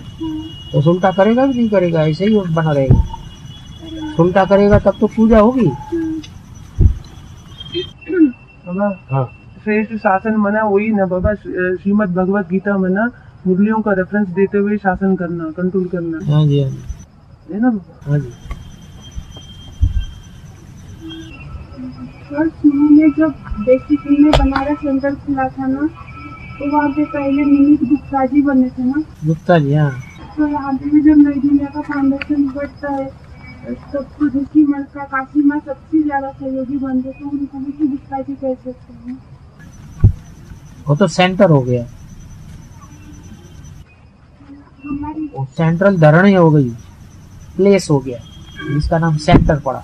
Speaker 2: तो उल्टा करेगा भी नहीं करेगा, ऐसे ही बना रहेगा। उल्टा करेगा तब तो पूजा होगी।
Speaker 1: बाबा श्रेष्ठ शासन मना वही ना बाबा, श्रीमद भगवत गीता मना मुरलियों का रेफरेंस देते हुए शासन करना, कंट्रोल करना,
Speaker 2: हाँ जी, हाँ जी,
Speaker 1: है ना बाबा?
Speaker 2: हाँ जी।
Speaker 3: और शुरू में जब बेसिकली में बनारस सेंटर खुला था ना, तो वहाँ पे पहले निमित गुप्ता जी बने थे ना।
Speaker 2: गुप्ता जी, हाँ।
Speaker 3: तो यहाँ पे भी जब नई दुनिया का फाउंडेशन बढ़ता है तब तो ऋषि मल का काशी माँ सबसे ज्यादा सहयोगी बन गए, तो उनको भी गुप्ता जी कह सकते हैं।
Speaker 2: वो तो सेंटर हो गया,
Speaker 3: हमारी
Speaker 2: वो सेंट्रल धरणी हो गई, प्लेस हो गया, जिसका नाम सेंटर पड़ा,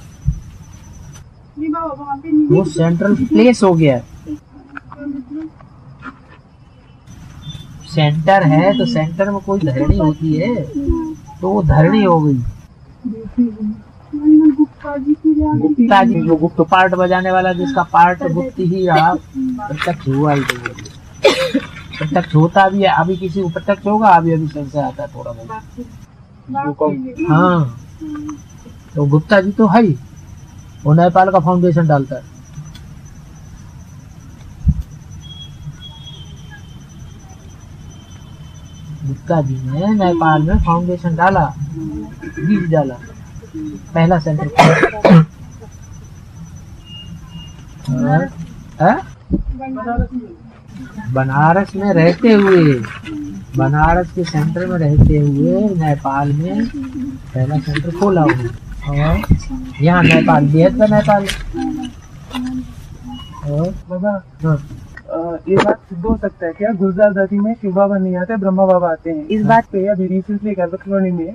Speaker 3: नहीं बाबा वहाँ पे
Speaker 2: वो
Speaker 3: निमित
Speaker 2: सेंट्रल प्लेस हो गया। सेंटर है तो सेंटर में कोई धरणी होती है, तो वो धरणी हो गई।
Speaker 3: गुप्ता जी की
Speaker 2: गुप्ता जी, जो गुप्त पार्ट बजाने वाला, जिसका पार्ट गुप्त ही रहा, प्रत्यक्ष हुआ ही नहीं। प्रत्यक्ष होता भी है, अभी किसी को प्रत्यक्ष होगा, अभी अभी संशय आता है थोड़ा बहुत। हाँ, तो गुप्ता जी तो है ही, वो नेपाल का फाउंडेशन डालता है। गुप्ता जी ने नेपाल में फाउंडेशन डाला, बीज डाला, पहला सेंटर। बनारस में रहते हुए, बनारस के सेंटर में रहते हुए नेपाल में पहला सेंटर खोला हुआ, और यहाँ नेपाल बेहद का नेपाल। और
Speaker 1: बाबा
Speaker 2: हाँ,
Speaker 1: ये बात सिद्ध हो सकता है क्या, गुलजार दादी में शिव बाबा नहीं आते, ब्रह्मा बाबा आते हैं? इस बात पे अभी रिसेंटली गर्भकरणी में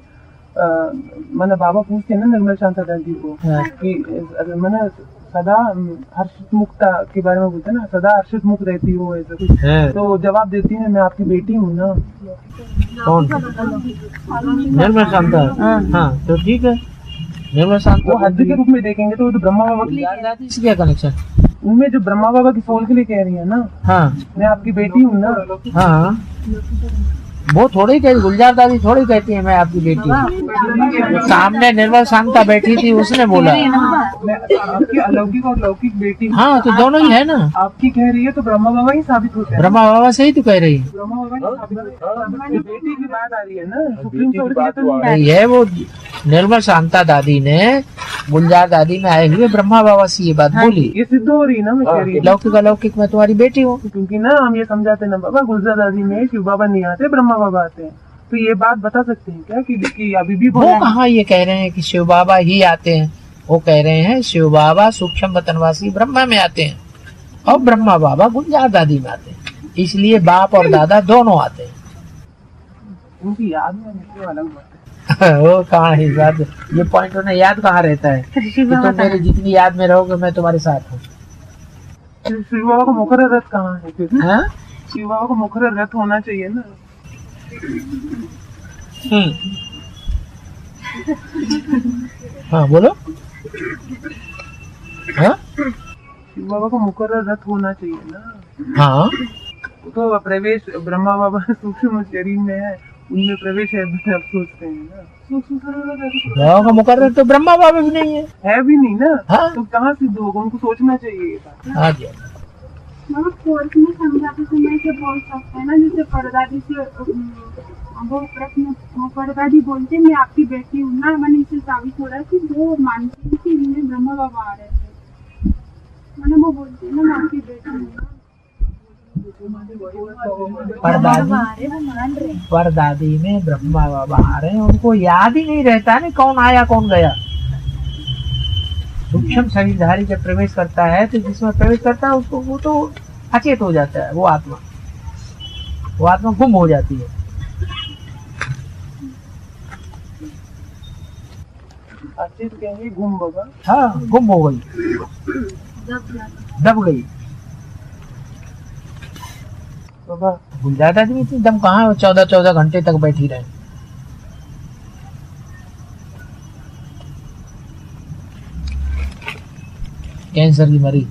Speaker 1: मैंने बाबा पूछते हैं ना निर्मल शांता दादी को
Speaker 2: हाँ।
Speaker 1: कि मैंने सदा हर्षित मुक्ता के बारे में बोलते हैं ना, सदा हर्षित मुक्त रहती हो, ऐसा कुछ,
Speaker 2: है।
Speaker 1: तो जवाब देती है मैं आपकी बेटी हूँ ना।
Speaker 2: कौन? निर्मल शांता। हाँ, तो ठीक है, निर्मल शांता
Speaker 1: वो हद के रूप में देखेंगे तो वो तो ब्रह्मा बाबा की,
Speaker 2: दादी से क्या कनेक्शन?
Speaker 1: उनमें जो ब्रह्मा बाबा की सोल के लिए कह रही है ना,
Speaker 2: हाँ
Speaker 1: मैं आपकी बेटी हूँ ना।
Speaker 2: हाँ, वो थोड़ी कहती, गुलजार दादी थोड़ी कहती है मैं आपकी बेटी हूँ। सामने निर्मल शांता बैठी थी, उसने बोला।
Speaker 1: मैं आपकी अलौकिक और लौकिक बेटी हूँ।
Speaker 2: हाँ, तो दोनों ही है ना।
Speaker 1: आपकी कह रही है तो ब्रह्मा बाबा ही साबित होता है।
Speaker 2: ब्रह्मा बाबा से ही तो कह रही है।
Speaker 1: ब्रह्मा बाबा ही साबित होता है। बेटी की बात आ रही है ना, सुप्रीम कोर्ट की तो
Speaker 2: नहीं है, वो निर्मल शांता दादी ने गुलजार दादी में आए हुए ब्रह्मा बाबा से ये बात बोली।
Speaker 1: ये सिद्ध हो रही है ना, मैं कह रही हूँ।
Speaker 2: लौकिक अलौकिक मैं तुम्हारी बेटी हूँ।
Speaker 1: क्योंकि ना हम ये समझाते ना बाबा, गुलजार दादी में शिव बाबा नहीं आते, ब्रह्मा बाबा आते हैं, तो ये बात बता सकते हैं क्या कि अभी भी
Speaker 2: वो
Speaker 1: बोला
Speaker 2: कहाँ ये कह रहे हैं कि शिव बाबा ही आते हैं, वो कह रहे हैं शिव बाबा सूक्ष्म वतनवासी ब्रह्मा में आते हैं और ब्रह्मा बाबा गुलजार दादी में आते हैं, इसलिए बाप और दादा दोनों आते हैं।
Speaker 1: उनकी याद में मुझे अलग बात है।
Speaker 2: वो कहाँ है याद, ये पॉइंट उन्हें याद कहाँ रहता है कि तुम मेरी जितनी याद में रहोगे मैं तुम्हारे साथ हूँ।
Speaker 1: शिव बाबा का मुखर रथ कहाँ है फिर?
Speaker 2: हाँ?
Speaker 1: शिव बाबा का मुखर रथ होना चाहिए ना।
Speaker 2: हाँ बोलो। हाँ
Speaker 1: शिव बाबा का मुकर्रर रथ होना चाहिए ना।
Speaker 2: हाँ,
Speaker 1: तो प्रवेश ब्रह्मा बाबा सूक्ष्म शरीर में है, उनमें प्रवेश है, आप सोचते हैं ना।
Speaker 2: बाबा का मुकर्रर तो ब्रह्मा बाबा भी नहीं है
Speaker 1: भी नहीं ना।
Speaker 2: हाँ?
Speaker 1: तो कहाँ सिद्ध होगा, उनको सोचना चाहिए ये बात।
Speaker 2: हाँ जी,
Speaker 3: मतलब कोर्ट में समझाते समय से बोल सकते हैं ना, जैसे परदादी से वो प्रश्न परदादी बोलते मैं आपकी बेटी हूँ ना, मैंने इसे साबित हो रहा है कि वो मानती थी कि इनमें ब्रह्मा बाबा आ रहे थे, मैंने वो बोलते ना मैं आपकी बेटी हूँ ना।
Speaker 2: परदादी में ब्रह्मा बाबा आ रहे हैं, उनको याद ही नहीं रहता है कौन आया कौन गया। सूक्ष्म शरीरधारी जब प्रवेश करता है तो जिसमें प्रवेश करता है उसको वो तो अचेत हो जाता है, वो आत्मा गुम हो जाती है।
Speaker 1: अच्छे से कहेंगे गुम बाबा।
Speaker 2: हाँ, गुम हो गई, दब गई।
Speaker 1: बाबा
Speaker 2: गुलजार दादी इतनी दम कहाँ, 14 घंटे तक बैठी रहे। कैंसर की मरीज